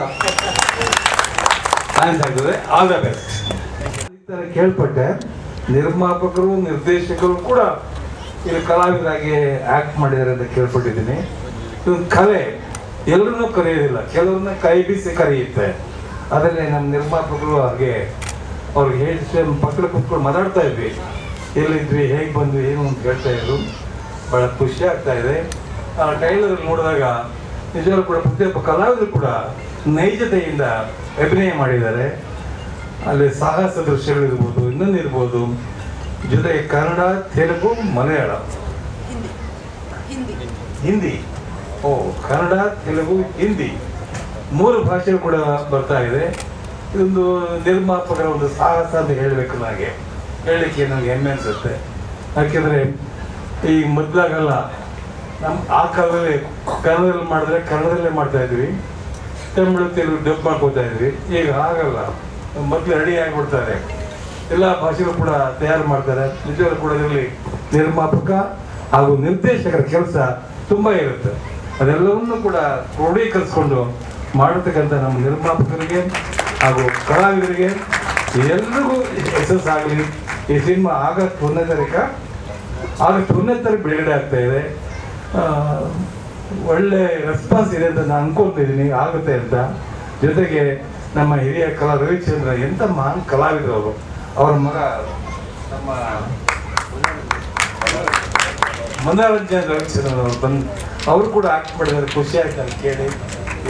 ಆಗ್ತದೆ. All the best. ಕೇಳ್ಪಟ್ಟೆ ನಿರ್ಮಾಪಕರು ನಿರ್ದೇಶಕರು ಕೂಡ ಇಲ್ಲಿ ಕಲಾವಿದರಾಗಿ ಆಕ್ಟ್ ಮಾಡಿದ್ದಾರೆ ಅಂತ ಕೇಳ್ಪಟ್ಟಿದ್ದೀನಿ. ಇದೊಂದು ಕಲೆ, ಎಲ್ಲರನ್ನೂ ಕರೆಯೋದಿಲ್ಲ, ಕೆಲವ್ರನ್ನ ಕೈ ಬೀಸಿ ಕರೆಯುತ್ತೆ. ಅದರಲ್ಲಿ ನಮ್ಮ ನಿರ್ಮಾಪಕರು ಹಾಗೆ ಅವ್ರಿಗೆ ಹೇಳಿ ಪಕ್ಕದ ಕುತ್ಕೊಂಡು ಮಾತಾಡ್ತಾ ಇದ್ವಿ, ಎಲ್ಲಿದ್ವಿ, ಹೇಗೆ ಬಂದ್ವಿ, ಏನು ಅಂತ ಹೇಳ್ತಾ ಇದ್ರು. ಭಾಳ ಖುಷಿ ಆಗ್ತಾ ಇದೆ. ಆ ಟ್ರೈಲರಲ್ಲಿ ನೋಡಿದಾಗ ನಿಜವಾಗ್ಲೂ ಕೂಡ ಪ್ರತಿಯೊಬ್ಬ ಕಲಾವಿದರು ಕೂಡ ನೈಜತೆಯಿಂದ ಅಭಿನಯ ಮಾಡಿದ್ದಾರೆ. ಅಲ್ಲಿ ಸಾಹಸ ದೃಶ್ಯಗಳಿರ್ಬೋದು, ಇನ್ನೊಂದಿರ್ಬೋದು, ಜೊತೆಗೆ ಕನ್ನಡ, ತೆಲುಗು, ಮಲಯಾಳಂ, ಹಿಂದಿ. ಕನ್ನಡ, ತೆಲುಗು, ಹಿಂದಿ 3 ಭಾಷೆ ಕೂಡ ಬರ್ತಾ ಇದೆ. ಇದೊಂದು ನಿರ್ಮಾಪಕರ ಒಂದು ಸಾಹಸ ಅಂತ ಹೇಳಬೇಕು. ಹೇಳಲಿಕ್ಕೆ ನನಗೆ ಹೆಮ್ಮೆ ಅನಿಸುತ್ತೆ. ಯಾಕೆಂದರೆ ಈ ಮೊದಲಾಗಲ್ಲ, ನಮ್ಮ ಆ ಕಾಲದಲ್ಲಿ ಕನ್ನಡದಲ್ಲಿ ಮಾಡಿದ್ರೆ ಕನ್ನಡದಲ್ಲೇ ಮಾಡ್ತಾ ಇದ್ವಿ, ತಮಿಳು ತೆಲುಗು ಡಬ್ ಮಾಡ್ಕೋತಾ ಇದ್ವಿ. ಈಗ ಆಗಲ್ಲ, ಮೊದಲು ರೆಡಿ ಆಗಿಬಿಡ್ತಾರೆ, ಎಲ್ಲ ಭಾಷೆಗಳು ಕೂಡ ತಯಾರು ಮಾಡ್ತಾರೆ. ನಿಜವಾಗ್ಲೂ ಕೂಡ ಇದರಲ್ಲಿ ನಿರ್ಮಾಪಕ ಹಾಗೂ ನಿರ್ದೇಶಕರ ಕೆಲಸ ತುಂಬ ಇರುತ್ತೆ. ಅದೆಲ್ಲವನ್ನೂ ಕೂಡ ಕ್ರೋಢೀಕರಿಸ್ಕೊಂಡು ಮಾಡತಕ್ಕಂಥ ನಮ್ಮ ನಿರ್ಮಾಪಕರಿಗೆ ಹಾಗೂ ಕಲಾವಿದರಿಗೆ ಎಲ್ರಿಗೂ ಯಶಸ್ಸಾಗಲಿ. ಈ ಸಿನಿಮಾ ಆಗಸ್ಟ್ 1ನೇ ತಾರೀಕು ಬಿಡುಗಡೆ ಆಗ್ತಾ ಇದೆ. ಒಳ್ಳೆ ರೆಸ್ಪಾನ್ಸ್ ಇದೆ ಅಂತ ನಾನು ಅನ್ಕೊಳ್ತಿದ್ದೀನಿ, ಆಗುತ್ತೆ ಅಂತ. ಜೊತೆಗೆ ನಮ್ಮ ಹಿರಿಯ ರವಿಚಂದ್ರ ಎಂಥ ಮಹಾನ್ ಕಲಾವಿದರು ಅವರು. ಅವರ ಮಗ ನಮ್ಮ ಮನೋರಂಜನ್ ರವಿಚಂದ್ರನ್ ಅವರು ಅವರು ಕೂಡ ಆಕ್ಟ್ ಮಾಡಿದ್ದಾರೆ. ಖುಷಿ ಆಯ್ತು ಅಂತ ಕೇಳಿ.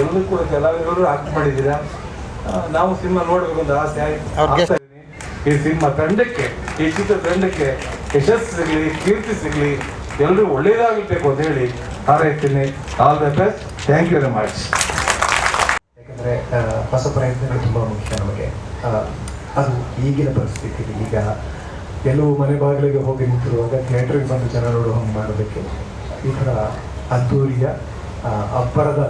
ಎಲ್ಲರೂ ಕೂಡ ಕಲಾವಿದರು ಆಕ್ಟ್ ಮಾಡಿದ್ದೀರಾ. ನಾವು ಸಿನಿಮಾ ನೋಡಬೇಕು ಅಂತ ಆಸೆ ಆಯ್ತು. ಈ ಸಿನಿಮಾ ತಂಡಕ್ಕೆ, ಈ ಚಿತ್ರ ತಂಡಕ್ಕೆ ಯಶಸ್ಸು ಸಿಗಲಿ, ಕೀರ್ತಿ ಸಿಗಲಿ, ಎಲ್ಲರೂ ಒಳ್ಳೇದಾಗಬೇಕು ಅಂತ ಹೇಳಿ ಹಾರೈಸ್ತೀನಿ. All the best. Thank you very much. ಯಾಕಂದರೆ ಹೊಸ ಪ್ರಯತ್ನಗಳು ತುಂಬ ಮುಖ್ಯ ನಮಗೆ. ಅದು ಈಗಿನ ಪರಿಸ್ಥಿತಿ. ಈಗ ಕೆಲವು ಮನೆ ಬಾಗಿಲಿಗೆ ಹೋಗಿ ನಿಂತಿರುವಾಗ ಥಿಯೇಟ್ರಿಗೆ ಬಂದು ಜನ ನೋಡುವ ಹಂಗೆ ಮಾಡೋದಕ್ಕೆ ಈ ಥರ ಅದ್ದೂರಿಯ ಅಬ್ಬರದ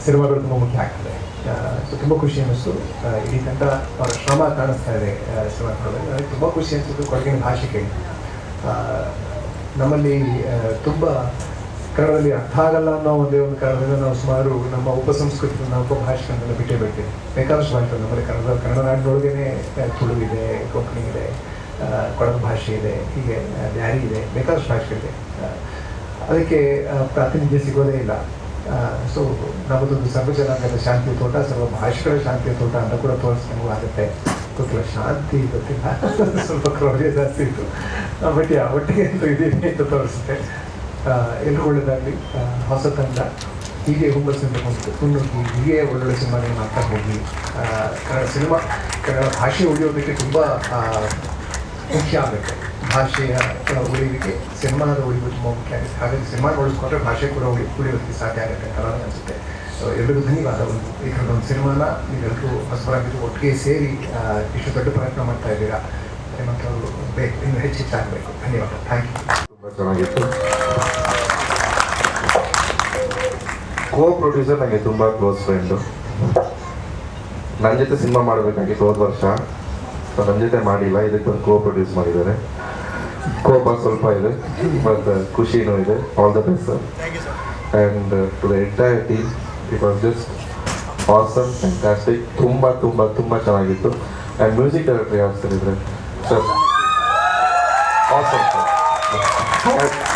ಸಿನಿಮಾಗಳು ತುಂಬ ಮುಖ್ಯ ಆಗ್ತದೆ. ಸೊ ತುಂಬ ಖುಷಿ ಅನ್ನಿಸ್ತು. ಇಡೀ ತಂಡ ಅವರ ಶ್ರಮ ಕಾಣಿಸ್ತಾ ಇದೆ ಸಿನಿಮಾ ನೋಡೋದು. ನನಗೆ ತುಂಬ ಖುಷಿ ಅನಿಸಿದ್ದು ಕೊಡಗಿನ ಭಾಷೆ ಕೇಳಿ. ನಮ್ಮಲ್ಲಿ ತುಂಬ ಕನ್ನಡದಲ್ಲಿ ಅರ್ಥ ಆಗಲ್ಲ ಅನ್ನೋ ಒಂದೇ ಒಂದು ಕಾರಣದಿಂದ ನಾವು ಸುಮಾರು ನಮ್ಮ ಉಪಸಂಸ್ಕೃತಿ ಉಪಭಾಷೆಗಳನ್ನೆಲ್ಲ ಬಿಟ್ಟೇ ಬಿಡ್ತೀವಿ. ಬೇಕಾದಷ್ಟು ಭಾಷೆ ನಮ್ಮಲ್ಲಿ ಕನ್ನಡ ನಾಡಿನೊಳಗೇ ತುಳು ಇದೆ, ಕೊಂಕಣಿ ಇದೆ, ಕೊಡಗು ಭಾಷೆ ಇದೆ, ಹೀಗೆ ಬ್ಯಾರಿ ಇದೆ, ಬೇಕಾದಷ್ಟು ಭಾಷೆಗಳಿದೆ. ಅದಕ್ಕೆ ಪ್ರಾತಿನಿಧ್ಯ ಸಿಗೋದೇ ಇಲ್ಲ. ಸೊ ನಮ್ಮದೊಂದು ಸರ್ವ ಜನಾಂಗದ ಶಾಂತಿಯ ತೋಟ, ಸರ್ವ ಭಾಷೆಗಳ ಶಾಂತಿಯ ತೋಟ ಅಂತ ಕೂಡ ತೋರಿಸ್ದಂಗೂ ಆಗುತ್ತೆ. ಗೊತ್ತಿಲ್ಲ, ಶಾಂತಿ ಗೊತ್ತಿಲ್ಲ, ಸ್ವಲ್ಪ ಕ್ರೌರ್ಯ ಜಾಸ್ತಿ ಇತ್ತು, ಬಟ್ ಒಟ್ಟಿಗೆ ಅಂತೂ ಇದೀನಿ ಅಂತ ತೋರಿಸುತ್ತೆ. ಎಲ್ರಿಗೂ ಒಳ್ಳೆಯದಾಗಲಿ. ಹೊಸ ತಂಡ ಹೀಗೆ ಹುಮ್ಮಸ್ಸಿಂದ ಮುನ್ನುಗ್ಗಿ ಹೀಗೆ ಒಳ್ಳೊಳ್ಳೆ ಸಿನಿಮಾಗಳು ಮಾಡ್ತಾ ಹೋಗಿ ಕನ್ನಡ ಭಾಷೆ ಉಳಿಯೋದಕ್ಕೆ ತುಂಬ ಮುಖ್ಯ ಆಗುತ್ತೆ. ಭಾಷೆಯ ಉಳಿವಿಗೆ ಸಿನಿಮಾದ ಉಳಿವು ತುಂಬ ಮುಖ್ಯ ಆಗುತ್ತೆ. ಹಾಗಾಗಿ ಸಿನಿಮಾ ಉಳಿಸ್ಕೊಂಡ್ರೆ ಭಾಷೆ ಕೂಡ ಉಳಿಯೋದಕ್ಕೆ ಸಾಧ್ಯ ಆಗುತ್ತೆ ಅಂತ ಅನಿಸುತ್ತೆ. ಎಲ್ರಿಗೂ ಧನ್ಯವಾದ. ಈ ಥರದೊಂದು ಸಿನಿಮಾನ ನೀವೆಲ್ಲರೂ ಹೊಸಬರಾಗಿದ್ದು ಒಟ್ಟಿಗೆ ಸೇರಿ ಇಷ್ಟು ದೊಡ್ಡ ಪ್ರಯತ್ನ ಮಾಡ್ತಾ ಇದ್ದೀರಾ. ಮತ್ತು ಬೇಕು, ಇನ್ನೂ ಹೆಚ್ಚಾಗಬೇಕು. ಧನ್ಯವಾದ. Thank you. ತುಂಬ ಚೆನ್ನಾಗಿತ್ತು. ಕೋ ಪ್ರೊಡ್ಯೂಸರ್ ನನಗೆ ತುಂಬ ಕ್ಲೋಸ್ ಫ್ರೆಂಡು. ನನ್ನ ಜೊತೆ ಸಿನಿಮಾ ಮಾಡಬೇಕಾಗಿತ್ತು ಹೋದ ವರ್ಷ. ಸೊ ನನ್ನ ಜೊತೆ ಮಾಡಿಲ್ಲ, ಇದಕ್ಕೆ ಒಂದು ಕೋ ಪ್ರೊಡ್ಯೂಸ್ ಮಾಡಿದ್ದಾರೆ. ಕೋಪ ಸ್ವಲ್ಪ ಇದೆ, ಬಟ್ ಖುಷಿನೂ ಇದೆ. All the best sir. And to the entire team, it was just awesome, fantastic. ತುಂಬ ತುಂಬ ತುಂಬ ಚೆನ್ನಾಗಿತ್ತು. ಆ್ಯಂಡ್ ಮ್ಯೂಸಿಕ್ ಡೈರೆಕ್ಟರ್ ಯಾವ ಸರ್ ಇದ್ರೆ sir, awesome sir.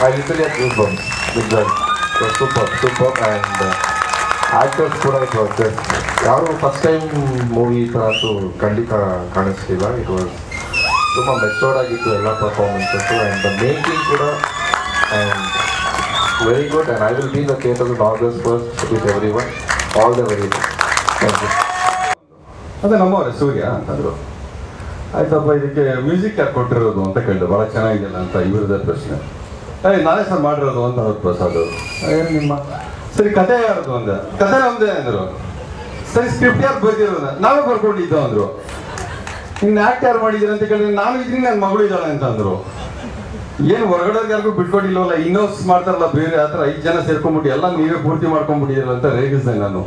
I literally had goosebumps. Exactly. It was super. And actors ಕೂಡ it was just ಯಾರು first time movie ಥರದ್ದು ಖಂಡಿತ ಕಾಣಿಸ್ಲಿಲ್ಲ. ಇಟ್ ವಾಸ್ ತುಂಬ ಮೆಚೋರ್ಡ್ ಆಗಿತ್ತು ಎಲ್ಲ ಪರ್ಫಾರ್ಮೆನ್ಸಸ್ಸು. ಆ್ಯಂಡ್ ದ ಮೇಕಿಂಗ್ ಕೂಡ and very good. And I will be the theatre on August 1st with everyone. All the very good. Thank you. ಅದೇ ನಮ್ಮವರೇ ಸೂರ್ಯ ಅಂತಂದರು. ಆಯ್ತಪ್ಪ, ಇದಕ್ಕೆ ಮ್ಯೂಸಿಕ್ ಯಾರು ಕೊಟ್ಟಿರೋದು ಅಂತ ಕೇಳಿದೆ. ಭಾಳ ಚೆನ್ನಾಗಿದೆಯಲ್ಲ ಅಂತ ಇವ್ರದ್ದೇ ಪ್ರಶ್ನೆ. ನಾನೇ ಸರ್ ಮಾಡಿರೋದು ಅಂತ ಅವ್ರು ಪ್ರಸಾದ್ ಅವರು. ಏನು ನಿಮ್ಮ ಸರಿ ಕತೆ ಯಾರದು ಅಂದೆ. ಕತೆ ನಮ್ಮದೇ ಅಂದರು. ಸರಿ ಸ್ಕ್ರಿಪ್ಟ್ ಯಾರು ಬರ್ದಿರೋದು? ನಾವೇ ಬರ್ಕೊಂಡಿದ್ದು ಅಂದರು. ಇನ್ನು ಆ್ಯಕ್ಟ್ ಯಾರು ಮಾಡಿದ್ದೀರ ಅಂತ ಕೇಳಿದ್ರೆ ನಾನು ಇದ್ದೀನಿ, ನನ್ನ ಮಗಳು ಇದ್ದಾಳೆ ಅಂತ ಅಂದರು. ಏನು ಹೊರಗಡೆಗೆ ಯಾರಿಗೂ ಬಿಟ್ಕೊಟ್ಟಿಲ್ವಲ್ಲ, ಇನ್ನೋಸ್ ಮಾಡ್ತಾರಲ್ಲ ಬೇರೆ, ಆ ಥರ 5 ಜನ ಸೇರ್ಕೊಂಡ್ಬಿಟ್ಟು ಎಲ್ಲ ನೀವೇ ಪೂರ್ತಿ ಮಾಡ್ಕೊಂಡ್ಬಿಟ್ಟಿದ್ದೀರಲ್ಲ ಅಂತ ರೇಗಿಸ್ದೆ ನಾನು.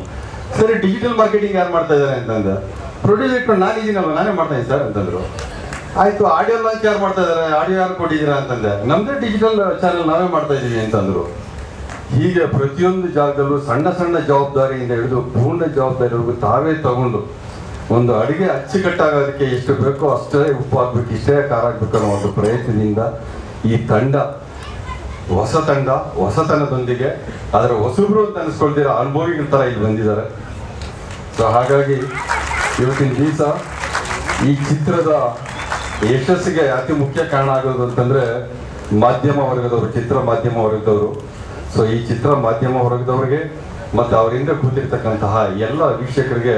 ಸರಿ ಡಿಜಿಟಲ್ ಮಾರ್ಕೆಟಿಂಗ್ ಯಾರು ಮಾಡ್ತಾ ಇದ್ದಾರೆ ಅಂತಂದೆ. ಪ್ರೊಡ್ಯೂಸ್ ಇಟ್ಕೊಂಡು ನಾನು ಇದ್ದೀನಲ್ಲ, ನಾನೇ ಮಾಡ್ತಾಯಿದ್ದೀನಿ ಸರ್ ಅಂತಂದರು. ಆಯಿತು, ಆಡಿಯೋ ಲಾಂಚ್ ಯಾರು ಮಾಡ್ತಾ ಇದ್ದಾರೆ, ಆಡಿಯೋ ಯಾರು ಕೊಟ್ಟಿದ್ದೀರಾ ಅಂತಂದೆ. ನಮ್ಮದೇ ಡಿಜಿಟಲ್ ಚಾನಲ್ ನಾವೇ ಮಾಡ್ತಾ ಇದ್ದೀವಿ ಅಂತಂದರು. ಹೀಗೆ ಪ್ರತಿಯೊಂದು ಜಾಗದಲ್ಲೂ ಸಣ್ಣ ಸಣ್ಣ ಜವಾಬ್ದಾರಿಯಿಂದ ಹಿಡಿದು ಪೂರ್ಣ ಜವಾಬ್ದಾರಿವರೆಗೂ ತಾವೇ ತಗೊಂಡು ಒಂದು ಅಡಿಗೆ ಅಚ್ಚುಕಟ್ಟಾಗೋದಕ್ಕೆ ಎಷ್ಟು ಬೇಕೋ ಅಷ್ಟೇ ಉಪ್ಪು ಹಾಕ್ಬೇಕು, ಇಷ್ಟೇ ಖಾರ ಹಾಕ್ಬೇಕು ಅನ್ನೋ ಒಂದು ಪ್ರಯತ್ನದಿಂದ ಈ ತಂಡ ಹೊಸತನದೊಂದಿಗೆ ಅದರ ಹೊಸಬ್ರು ಅಂತ ಅನಿಸ್ಕೊಳ್ತೀರ ಅನುಭವಿಗಳ ಥರ ಇಲ್ಲಿ ಬಂದಿದ್ದಾರೆ. ಸೊ ಹಾಗಾಗಿ ಇವತ್ತಿನ ದಿವಸ ಈ ಚಿತ್ರದ ಯಶಸ್ಸಿಗೆ ಅತಿ ಮುಖ್ಯ ಕಾರಣ ಆಗೋದು ಅಂತಂದರೆ ಮಾಧ್ಯಮ ವರ್ಗದವರು, ಚಿತ್ರ ಮಾಧ್ಯಮ ವರ್ಗದವರು. ಸೊ ಈ ಚಿತ್ರ ಮಾಧ್ಯಮ ವರ್ಗದವ್ರಿಗೆ ಮತ್ತು ಅವರಿಂದ ಕೂತಿರ್ತಕ್ಕಂತಹ ಎಲ್ಲ ವೀಕ್ಷಕರಿಗೆ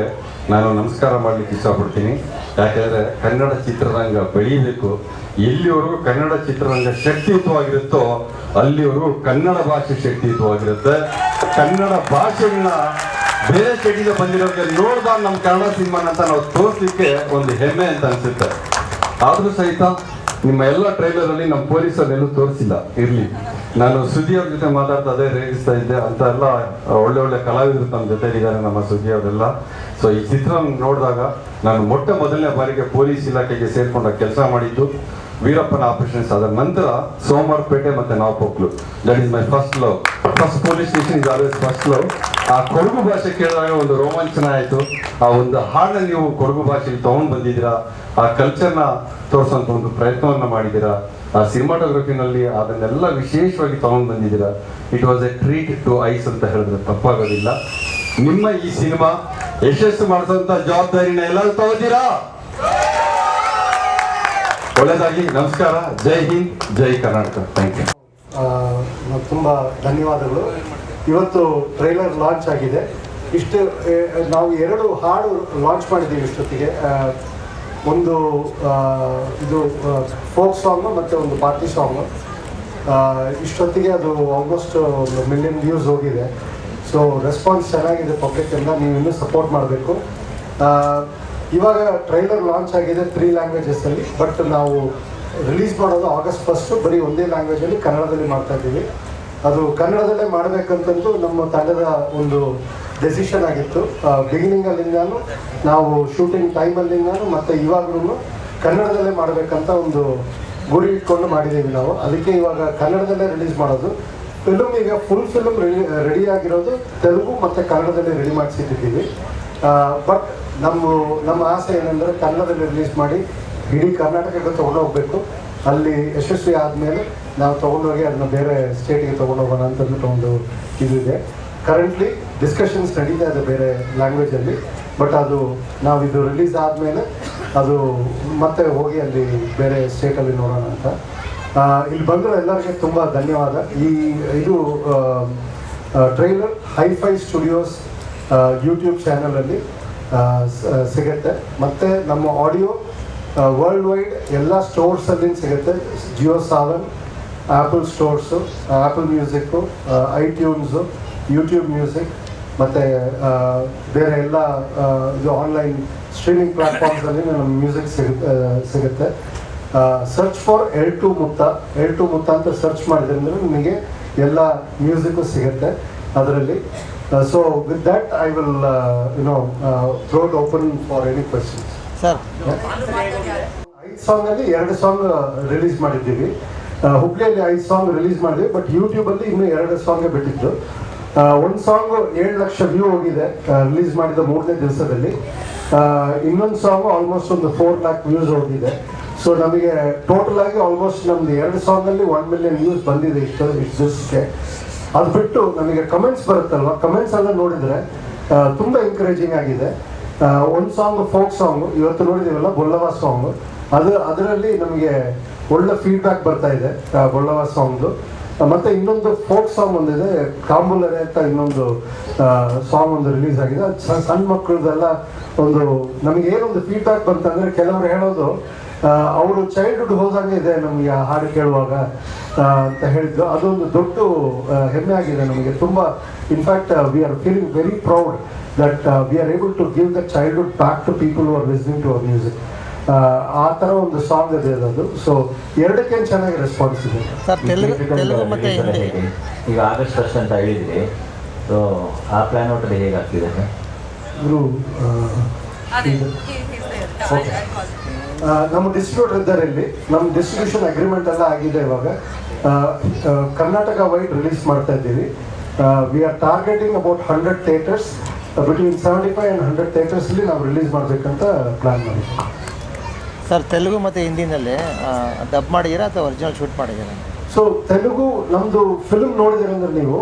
ನಾನು ನಮಸ್ಕಾರ ಮಾಡಲಿಕ್ಕೆ ಇಷ್ಟಪಡ್ತೀನಿ. ಯಾಕೆಂದರೆ ಕನ್ನಡ ಚಿತ್ರರಂಗ ಬೆಳೀಬೇಕು. ಎಲ್ಲಿವರೆಗೂ ಕನ್ನಡ ಚಿತ್ರರಂಗ ಶಕ್ತಿಯುತವಾಗಿರುತ್ತೋ ಅಲ್ಲಿವರೆಗೂ ಕನ್ನಡ ಭಾಷೆ ಶಕ್ತಿಯುತವಾಗಿರುತ್ತೆ. ಕನ್ನಡ ಭಾಷೆಗಳನ್ನ ಬೇರೆ ಸ್ಟೇಟಿಂದ ಬಂದಿರೋರಿಗೆ ನೋಡ್ದಾಗ ನಮ್ಮ ಕನ್ನಡ ಸಿನಿಮಾನ ಅಂತ ನಾವು ತೋರಿಸ್ಲಿಕ್ಕೆ ಒಂದು ಹೆಮ್ಮೆ ಅಂತ ಅನಿಸುತ್ತೆ. ಆದರೂ ಸಹಿತ ನಿಮ್ಮ ಎಲ್ಲ ಟ್ರೈಲರಲ್ಲಿ ನಮ್ಮ ಪೊಲೀಸರನ್ನೆಲ್ಲೂ ತೋರಿಸಿಲ್ಲ. ಇರಲಿ, ನಾನು ಸುದ್ದಿ ಅವ್ರ ಜೊತೆ ಮಾತಾಡ್ತಾ ಅದೇ ರೇಗಿಸ್ತಾ ಇದ್ದೆ ಅಂತ ಎಲ್ಲ ಒಳ್ಳೆ ಕಲಾವಿದರು ನಮ್ಮ ಜೊತೆ ಇದ್ದಾರೆ, ನಮ್ಮ ಸುದ್ದಿ ಅವರೆಲ್ಲ. ಸೊ ಈ ಚಿತ್ರ ನೋಡಿದಾಗ ನಾನು ಮೊದಲನೇ ಬಾರಿಗೆ ಪೊಲೀಸ್ ಇಲಾಖೆಗೆ ಸೇರ್ಕೊಂಡ ಕೆಲಸ ಮಾಡಿದ್ದು ವೀರಪ್ಪನ ಆಪರೇಷನ್ಸ್. ಅದರ ನಂತರ ಸೋಮವಾರಪೇಟೆ ಮತ್ತು Napoklu. That is my first love. First police station is always first love. ಆ ಕೊಡಗು ಭಾಷೆ ಕೇಳಿದಾಗ ಒಂದು ರೋಮಾಂಚನ ಆಯಿತು. ಆ ಒಂದು ಹಾಡನ್ನ ನೀವು ಕೊಡಗು ಭಾಷೆಗೆ ತೊಗೊಂಡು ಬಂದಿದ್ದೀರಾ, ಆ ಕಲ್ಚರ್ನ ತೋರಿಸೋಂಥ ಒಂದು ಪ್ರಯತ್ನವನ್ನು ಮಾಡಿದ್ದೀರಾ, ಆ ಸಿನಿಮಾಟೋಗ್ರಫಿನಲ್ಲಿ ಅದನ್ನೆಲ್ಲ ವಿಶೇಷವಾಗಿ ತೊಗೊಂಡು ಬಂದಿದ್ದೀರಾ. It was a treat to eyes ಅಂತ ಹೇಳಿದ್ರೆ ತಪ್ಪಾಗೋದಿಲ್ಲ. ನಿಮ್ಮ ಈ ಸಿನಿಮಾ ಯಶಸ್ಸು ಮಾಡಿಸೋಂಥ ಜವಾಬ್ದಾರಿನ ಎಲ್ಲರೂ ತಗೋತೀರಾ? ಒಳ್ಳೆಯದಾಗಿ. ನಮಸ್ಕಾರ. ಜೈ ಹಿಂದ್, ಜೈ ಕರ್ನಾಟಕ. Thank you. ತುಂಬ ಧನ್ಯವಾದಗಳು. ಇವತ್ತು ಟ್ರೈಲರ್ ಲಾಂಚ್ ಆಗಿದೆ. ಇಷ್ಟು ನಾವು 2 ಹಾಡು ಲಾಂಚ್ ಮಾಡಿದ್ದೀವಿ ಇಷ್ಟೊತ್ತಿಗೆ. ಒಂದು ಇದು ಫೋಕ್ ಸಾಂಗು ಮತ್ತು ಒಂದು ಪಾರ್ಟಿ ಸಾಂಗು. ಇಷ್ಟೊತ್ತಿಗೆ ಅದು ಆಲ್ಮೋಸ್ಟ್ 1 ಮಿಲಿಯನ್ ವ್ಯೂಸ್ ಹೋಗಿದೆ. ಸೊ ರೆಸ್ಪಾನ್ಸ್ ಚೆನ್ನಾಗಿದೆ ಪಬ್ಲಿಕ್ಕಿಂದ. ನೀವು ಇನ್ನೂ ಸಪೋರ್ಟ್ ಮಾಡಬೇಕು. ಇವಾಗ ಟ್ರೈಲರ್ ಲಾಂಚ್ ಆಗಿದೆ 3 ಲ್ಯಾಂಗ್ವೇಜಸಲ್ಲಿ. ಬಟ್ ನಾವು ರಿಲೀಸ್ ಮಾಡೋದು August 1 ಬರೀ ಒಂದೇ ಲ್ಯಾಂಗ್ವೇಜಲ್ಲಿ, ಕನ್ನಡದಲ್ಲಿ ಮಾಡ್ತಾ ಇದ್ದೀವಿ. ಅದು ಕನ್ನಡದಲ್ಲೇ ಮಾಡಬೇಕಂತಂದು ನಮ್ಮ ತಂಡದ ಒಂದು ಡೆಸಿಷನ್ ಆಗಿತ್ತು. ಬಿಗಿನಿಂಗಲ್ಲಿಂದಾನು ನಾವು ಶೂಟಿಂಗ್ ಟೈಮಲ್ಲಿಂದಾನು ಮತ್ತು ಇವಾಗಲೂ ಕನ್ನಡದಲ್ಲೇ ಮಾಡಬೇಕಂತ ಒಂದು ಗುರಿ ಇಟ್ಕೊಂಡು ಮಾಡಿದ್ದೀವಿ ನಾವು. ಅದಕ್ಕೆ ಇವಾಗ ಕನ್ನಡದಲ್ಲೇ ರಿಲೀಸ್ ಮಾಡೋದು. ಫಿಲ್ಮ್ ಈಗ ಫುಲ್ ಫಿಲ್ಮ್ ರೆಡಿ ಆಗಿರೋದು ತೆಲುಗು ಮತ್ತು ಕನ್ನಡದಲ್ಲಿ ರೆಡಿ ಮಾಡಿಸಿಟ್ಟಿದ್ದೀವಿ. ಬಟ್ ನಮ್ಮ ಆಸೆ ಏನಂದರೆ ಕನ್ನಡದಲ್ಲಿ ರಿಲೀಸ್ ಮಾಡಿ ಇಡೀ ಕರ್ನಾಟಕಕ್ಕೆ ತೊಗೊಂಡೋಗ್ಬೇಕು. ಅಲ್ಲಿ ಯಶಸ್ವಿ ಆದಮೇಲೆ ನಾವು ತೊಗೊಂಡೋಗಿ ಅದನ್ನ ಬೇರೆ ಸ್ಟೇಟಿಗೆ ತೊಗೊಂಡೋಗೋಣ ಅಂತಂದ್ಬಿಟ್ಟು ಒಂದು ಇದಿದೆ. ಕರೆಂಟ್ಲಿ ಡಿಸ್ಕಷನ್ಸ್ ನಡೀತಾ ಇದೆ ಬೇರೆ ಲ್ಯಾಂಗ್ವೇಜಲ್ಲಿ. ಬಟ್ ಅದು ಇದು ರಿಲೀಸ್ ಆದಮೇಲೆ ಅದು ಮತ್ತೆ ಹೋಗಿ ಅಲ್ಲಿ ಬೇರೆ ಸ್ಟೇಟಲ್ಲಿ ನೋಡೋಣ ಅಂತ. ಇಲ್ಲಿ ಬಂದರೂ ಎಲ್ಲರಿಗೆ ತುಂಬ ಧನ್ಯವಾದ. ಇದು ಟ್ರೈಲರ್ ಹೈಫೈ ಸ್ಟುಡಿಯೋಸ್ ಯೂಟ್ಯೂಬ್ ಚಾನಲಲ್ಲಿ ಸಿಗುತ್ತೆ. ಮತ್ತು ನಮ್ಮ ಆಡಿಯೋ ವರ್ಲ್ಡ್ ವೈಡ್ ಎಲ್ಲ ಸ್ಟೋರ್ಸಲ್ಲಿ ಸಿಗುತ್ತೆ. Jio Saavn, Apple stores, Apple music, iTunes, YouTube music ಮತ್ತು ಬೇರೆ ಎಲ್ಲ ಇದು ಆನ್ಲೈನ್ ಸ್ಟ್ರೀಮಿಂಗ್ ಪ್ಲ್ಯಾಟ್ಫಾರ್ಮ್ಸಲ್ಲಿ ನಮ್ಮ ಮ್ಯೂಸಿಕ್ ಸಿಗುತ್ತೆ. ಸರ್ಚ್ ಫಾರ್ L2 ಮುತ್ತ ಅಂತ ಸರ್ಚ್ ಮಾಡಿದ್ರೆ ನಿಮಗೆ ಎಲ್ಲ ಮ್ಯೂಸಿಕ್ಕು ಸಿಗುತ್ತೆ ಅದರಲ್ಲಿ. So with that I will throw it open for any questions. Sir, 5 ಸಾಂಗಲ್ಲಿ 2 ಸಾಂಗ್ ರಿಲೀಸ್ ಮಾಡಿದ್ದೀವಿ. ಹುಬ್ಳಿಯಲ್ಲಿ 5 ಸಾಂಗ್ ರಿಲೀಸ್ ಮಾಡಿದ್ವಿ. ಬಟ್ ಯೂಟ್ಯೂಬಲ್ಲಿ ಇನ್ನೂ 2 ಸಾಂಗೇ ಬಿಟ್ಟಿದ್ದು. ಒಂದು ಸಾಂಗು 7 ಲಕ್ಷ ವ್ಯೂ ಹೋಗಿದೆ ರಿಲೀಸ್ ಮಾಡಿದ 3ನೇ ದಿವಸದಲ್ಲಿ. ಇನ್ನೊಂದು ಸಾಂಗು ಆಲ್ಮೋಸ್ಟ್ ಒಂದು 4 lakh ವ್ಯೂಸ್ ಹೋಗಿದೆ. ಸೊ ನಮಗೆ ಟೋಟಲ್ ಆಗಿ ಆಲ್ಮೋಸ್ಟ್ ನಮ್ದು 2 ಸಾಂಗಲ್ಲಿ 1 ಮಿಲಿಯನ್ ವ್ಯೂಸ್ ಬಂದಿದೆ ಇಷ್ಟು ದಿವಸಕ್ಕೆ. ಅದು ಬಿಟ್ಟು ನಮಗೆ ಕಮೆಂಟ್ಸ್ ಬರುತ್ತಲ್ವ, ಕಮೆಂಟ್ಸ್ ಎಲ್ಲ ನೋಡಿದರೆ ತುಂಬ ಎಂಕರೇಜಿಂಗ್ ಆಗಿದೆ. ಒಂದು ಸಾಂಗ್ ಫೋಕ್ ಸಾಂಗು ಇವತ್ತು ನೋಡಿದ್ದೀವಲ್ಲ, ಬೊಲ್ಲವ ಸಾಂಗು, ಅದರಲ್ಲಿ ನಮಗೆ ಒಳ್ಳೆ ಫೀಡ್ಬ್ಯಾಕ್ ಬರ್ತಾ ಇದೆ ಬೊಲ್ಲವ ಸಾಂಗ್ದು. ಮತ್ತು ಇನ್ನೊಂದು ಫೋಕ್ ಸಾಂಗ್ ಒಂದಿದೆ, ಕಾಂಬುಲರೆ ಅಂತ ಇನ್ನೊಂದು ಸಾಂಗ್ ಒಂದು ರಿಲೀಸ್ ಆಗಿದೆ. ಅದು ಸಣ್ಣ ಮಕ್ಕಳದೆಲ್ಲ ಒಂದು ನಮಗೆ ಏನೊಂದು ಫೀಡ್ಬ್ಯಾಕ್ ಬಂತಂದರೆ ಕೆಲವರು ಹೇಳೋದು ಅವರು ಚೈಲ್ಡ್ಹುಡ್ ಹೋದಂಗೆ ಇದೆ ನಮಗೆ ಆ ಹಾಡು ಕೇಳುವಾಗ ಅಂತ ಹೇಳಿದ್ರು. ಅದೊಂದು ದೊಡ್ಡ ಹೆಮ್ಮೆ ಆಗಿದೆ ನಮಗೆ ತುಂಬ. In fact we are feeling very proud that we are able to give the childhood back to people who are listening to our music. ಆ ಥರ ಒಂದು ಸಾಂಗ್ ಇದೆ ಅದು. ಸೊ ಎರಡಕ್ಕೇನು ಚೆನ್ನಾಗಿ ರೆಸ್ಪಾನ್ಸ್ ಇದೆ ಸರ್. ತೆಲುಗು ಮತ್ತು ಹಿಂದಿ ಈಗ August 1 ಅಂತ ಹೇಳಿದ್ರಿ. ಸೊ ಆ ಪ್ಲ್ಯಾನ್ ಒಟ್ಟು ಹೇಗಾಗ್ತಿದೆ ಸರ್? ಇವರು ನಮ್ಮ ಡಿಸ್ಟ್ರಿಬ್ಯೂಟರ್ ಇದ್ದಾರೆ ಇಲ್ಲಿ. ನಮ್ಮ ಡಿಸ್ಟ್ರಿಬ್ಯೂಷನ್ ಅಗ್ರಿಮೆಂಟ್ ಎಲ್ಲ ಆಗಿದೆ. ಇವಾಗ ಕರ್ನಾಟಕ ವೈಡ್ ರಿಲೀಸ್ ಮಾಡ್ತಾ ಇದ್ದೀವಿ. We are targeting about 100 theatres, between 75 and 100 ಥಿಯೇಟರ್ಸಲ್ಲಿ ನಾವು ರಿಲೀಸ್ ಮಾಡಬೇಕಂತ ಪ್ಲ್ಯಾನ್ ಮಾಡಿದ್ದೀವಿ. ಸರ್ ತೆಲುಗು ಮತ್ತು ಹಿಂದಿನಲ್ಲಿ ಡಬ್ ಮಾಡಿದ್ದೀರಾ ಅಥವಾ ಒರಿಜಿನಲ್ ಶೂಟ್ ಮಾಡಿದ್ದೀರಾ? ಸೊ ತೆಲುಗು ನಮ್ಮದು ಫಿಲ್ಮ್ ನೋಡಿದಿರಂದ್ರೆ ನೀವು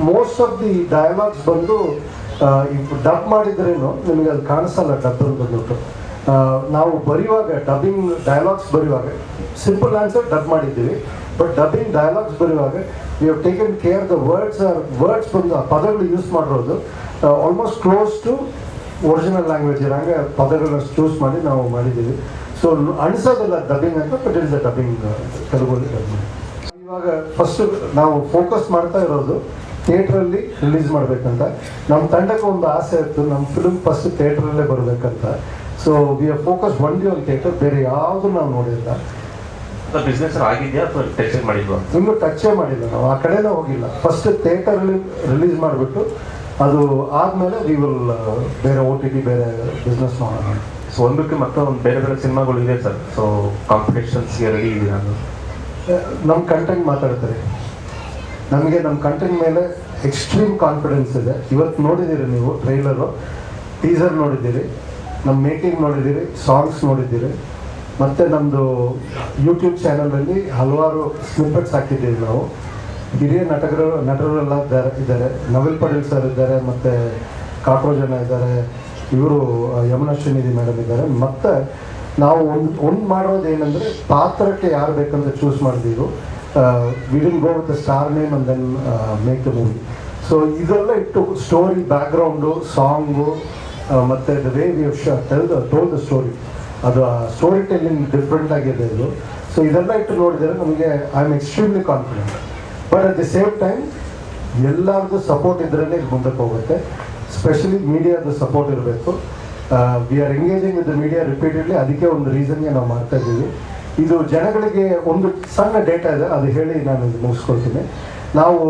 ಮೋಸ್ಟ್ ಆಫ್ ದಿ ಡೈಲಾಗ್ಸ್ ಬಂದು ಡಬ್ ಮಾಡಿದ್ರೇನು ನಿಮಗೆ ಅದು ಕಾಣಿಸಲ್ಲ. ಡಬ್ ಬಂದ್ಬಿಟ್ಟು ನಾವು ಬರೆಯುವಾಗ ಡಬ್ಬಿಂಗ್ ಡೈಲಾಗ್ಸ್ ಬರೆಯುವಾಗ ಸಿಂಪಲ್ ಆನ್ಸರ್ ಡಬ್ ಮಾಡಿದ್ದೀವಿ, ಬಟ್ ಡಬ್ಬಿಂಗ್ ಡೈಲಾಗ್ಸ್ ಬರೆಯುವಾಗ we have taken care the words ಬಂದು ಆ ಪದಗಳು ಯೂಸ್ ಮಾಡಿರೋದು almost close to original language ಇರೋಂಗೆ ಪದಗಳನ್ನ ಚೂಸ್ ಮಾಡಿ ನಾವು ಮಾಡಿದ್ದೀವಿ. ಸೊ ಅನಿಸೋದಿಲ್ಲ ಡಬ್ಬಿಂಗ್ ಅಂತ, but it is the dubbing ತೆಲುಗಲ್ಲಿ dubbing. ಇವಾಗ ಫಸ್ಟ್ ನಾವು ಫೋಕಸ್ ಮಾಡ್ತಾ ಇರೋದು ಥಿಯೇಟ್ರಲ್ಲಿ ರಿಲೀಸ್ ಮಾಡಬೇಕಂತ. ನಮ್ಮ ತಂಡಕ್ಕೆ ಒಂದು ಆಸೆ ಇತ್ತು, ನಮ್ಮ ಫಿಲ್ಮ್ ಫಸ್ಟ್ ಥಿಯೇಟ್ರಲ್ಲೇ ಬರಬೇಕಂತ. So we are focus only on theatre, ಬೇರೆ ಯಾವುದು ನಾವು ನೋಡಿಲ್ಲ. ಬಿಸ್ನೆಸ್ ಆಗಿದೆಯಾ ಅಥವಾ ಟಚ್ ಮಾಡಿಲ್ವಾ? ಇನ್ನೂ ಟಚ್ಚೇ ಮಾಡಿಲ್ಲ, ನಾವು ಆ ಕಡೆನೇ ಹೋಗಿಲ್ಲ. ಫಸ್ಟ್ ಥಿಯೇಟರಲ್ಲಿ ರಿಲೀಸ್ ಮಾಡಿಬಿಟ್ಟು ಅದು ಆದಮೇಲೆ ವಿ ವಿಲ್ ಬೇರೆ OTT ಬೇರೆ ಬಿಸ್ನೆಸ್ ಮಾಡೋಣ. ಸೊ ಒಂದಕ್ಕೆ ಮತ್ತೆ ಒಂದು ಬೇರೆ ಬೇರೆ ಸಿನಿಮಾಗಳು ಇದೆ ಸರ್. ಸೊ ಕಾಂಪಿಟೇಷನ್ಸ್ಗೆ ರೆಡಿ ಇದೆಯಾ? ನಮ್ಮ ಕಂಟೆಂಟ್ ಮಾತಾಡ್ತಾರೆ, ನಮಗೆ ನಮ್ಮ ಕಂಟೆಂಟ್ ಮೇಲೆ ಎಕ್ಸ್ಟ್ರೀಮ್ ಕಾನ್ಫಿಡೆನ್ಸ್ ಇದೆ. ಇವತ್ತು ನೋಡಿದ್ದೀರಿ ನೀವು ಟ್ರೈಲರು, ಟೀಸರ್ ನೋಡಿದ್ದೀರಿ, ನಮ್ಮ ಮೇಕಿಂಗ್ ನೋಡಿದ್ದೀರಿ, ಸಾಂಗ್ಸ್ ನೋಡಿದ್ದೀರಿ, ಮತ್ತು ನಮ್ಮದು ಯೂಟ್ಯೂಬ್ ಚಾನಲಲ್ಲಿ ಹಲವಾರು ಸ್ನಿಪ್ಪೆಟ್ಸ್ ಹಾಕಿದ್ದೀವಿ ನಾವು. ಹಿರಿಯ ನಟರೆಲ್ಲ ಇದ್ದಾರೆ, ನವಿಲ್ ಪಟೇಲ್ ಸರ್ ಇದ್ದಾರೆ, ಮತ್ತು ಕಾಕ್ರೋಜನ ಇದ್ದಾರೆ, ಇವರು ಯಮುನಾ ಶ್ರೀನಿಧಿ ಮೇಡಮ್ ಇದ್ದಾರೆ. ಮತ್ತು ನಾವು ಒಂದು ಮಾಡಿರೋದು ಏನಂದರೆ ಪಾತ್ರಕ್ಕೆ ಯಾರು ಬೇಕಂತ ಚೂಸ್ ಮಾಡಿದ್ದೀವಿ. We didn't go with the star name and then make the movie. So ಇದೆಲ್ಲ ಇಟ್ಟು ಸ್ಟೋರಿ ಬ್ಯಾಕ್ಗ್ರೌಂಡು, ಸಾಂಗು, ಮತ್ತು the way we have told the story, ಅದು ಆ ಸ್ಟೋರಿ ಟೆಲ್ಲಿಂಗ್ ಡಿಫ್ರೆಂಟ್ ಆಗಿದೆ ಇದು. ಸೊ ಇದೆಲ್ಲ ಇಟ್ಟು ನೋಡಿದರೆ ನಮಗೆ I am extremely confident. But at the same time ಎಲ್ಲರದ್ದು ಸಪೋರ್ಟ್ ಇದ್ರೇ ಇದು ಮುಂದಕ್ಕೆ ಹೋಗುತ್ತೆ. ಸ್ಪೆಷಲಿ ಮೀಡಿಯಾದ ಸಪೋರ್ಟ್ ಇರಬೇಕು. We are engaging with the media repeatedly. ಅದಕ್ಕೆ ಒಂದು ರೀಸನ್ಗೆ ನಾವು ಮಾಡ್ತಾ ಇದ್ದೀವಿ. ಇದು ಜನಗಳಿಗೆ ಒಂದು ಸಣ್ಣ ಡೇಟಾ ಇದೆ, ಅದು ಹೇಳಿ ನಾನು ಇದು ಮುಗಿಸ್ಕೊಳ್ತೀನಿ. ನಾವು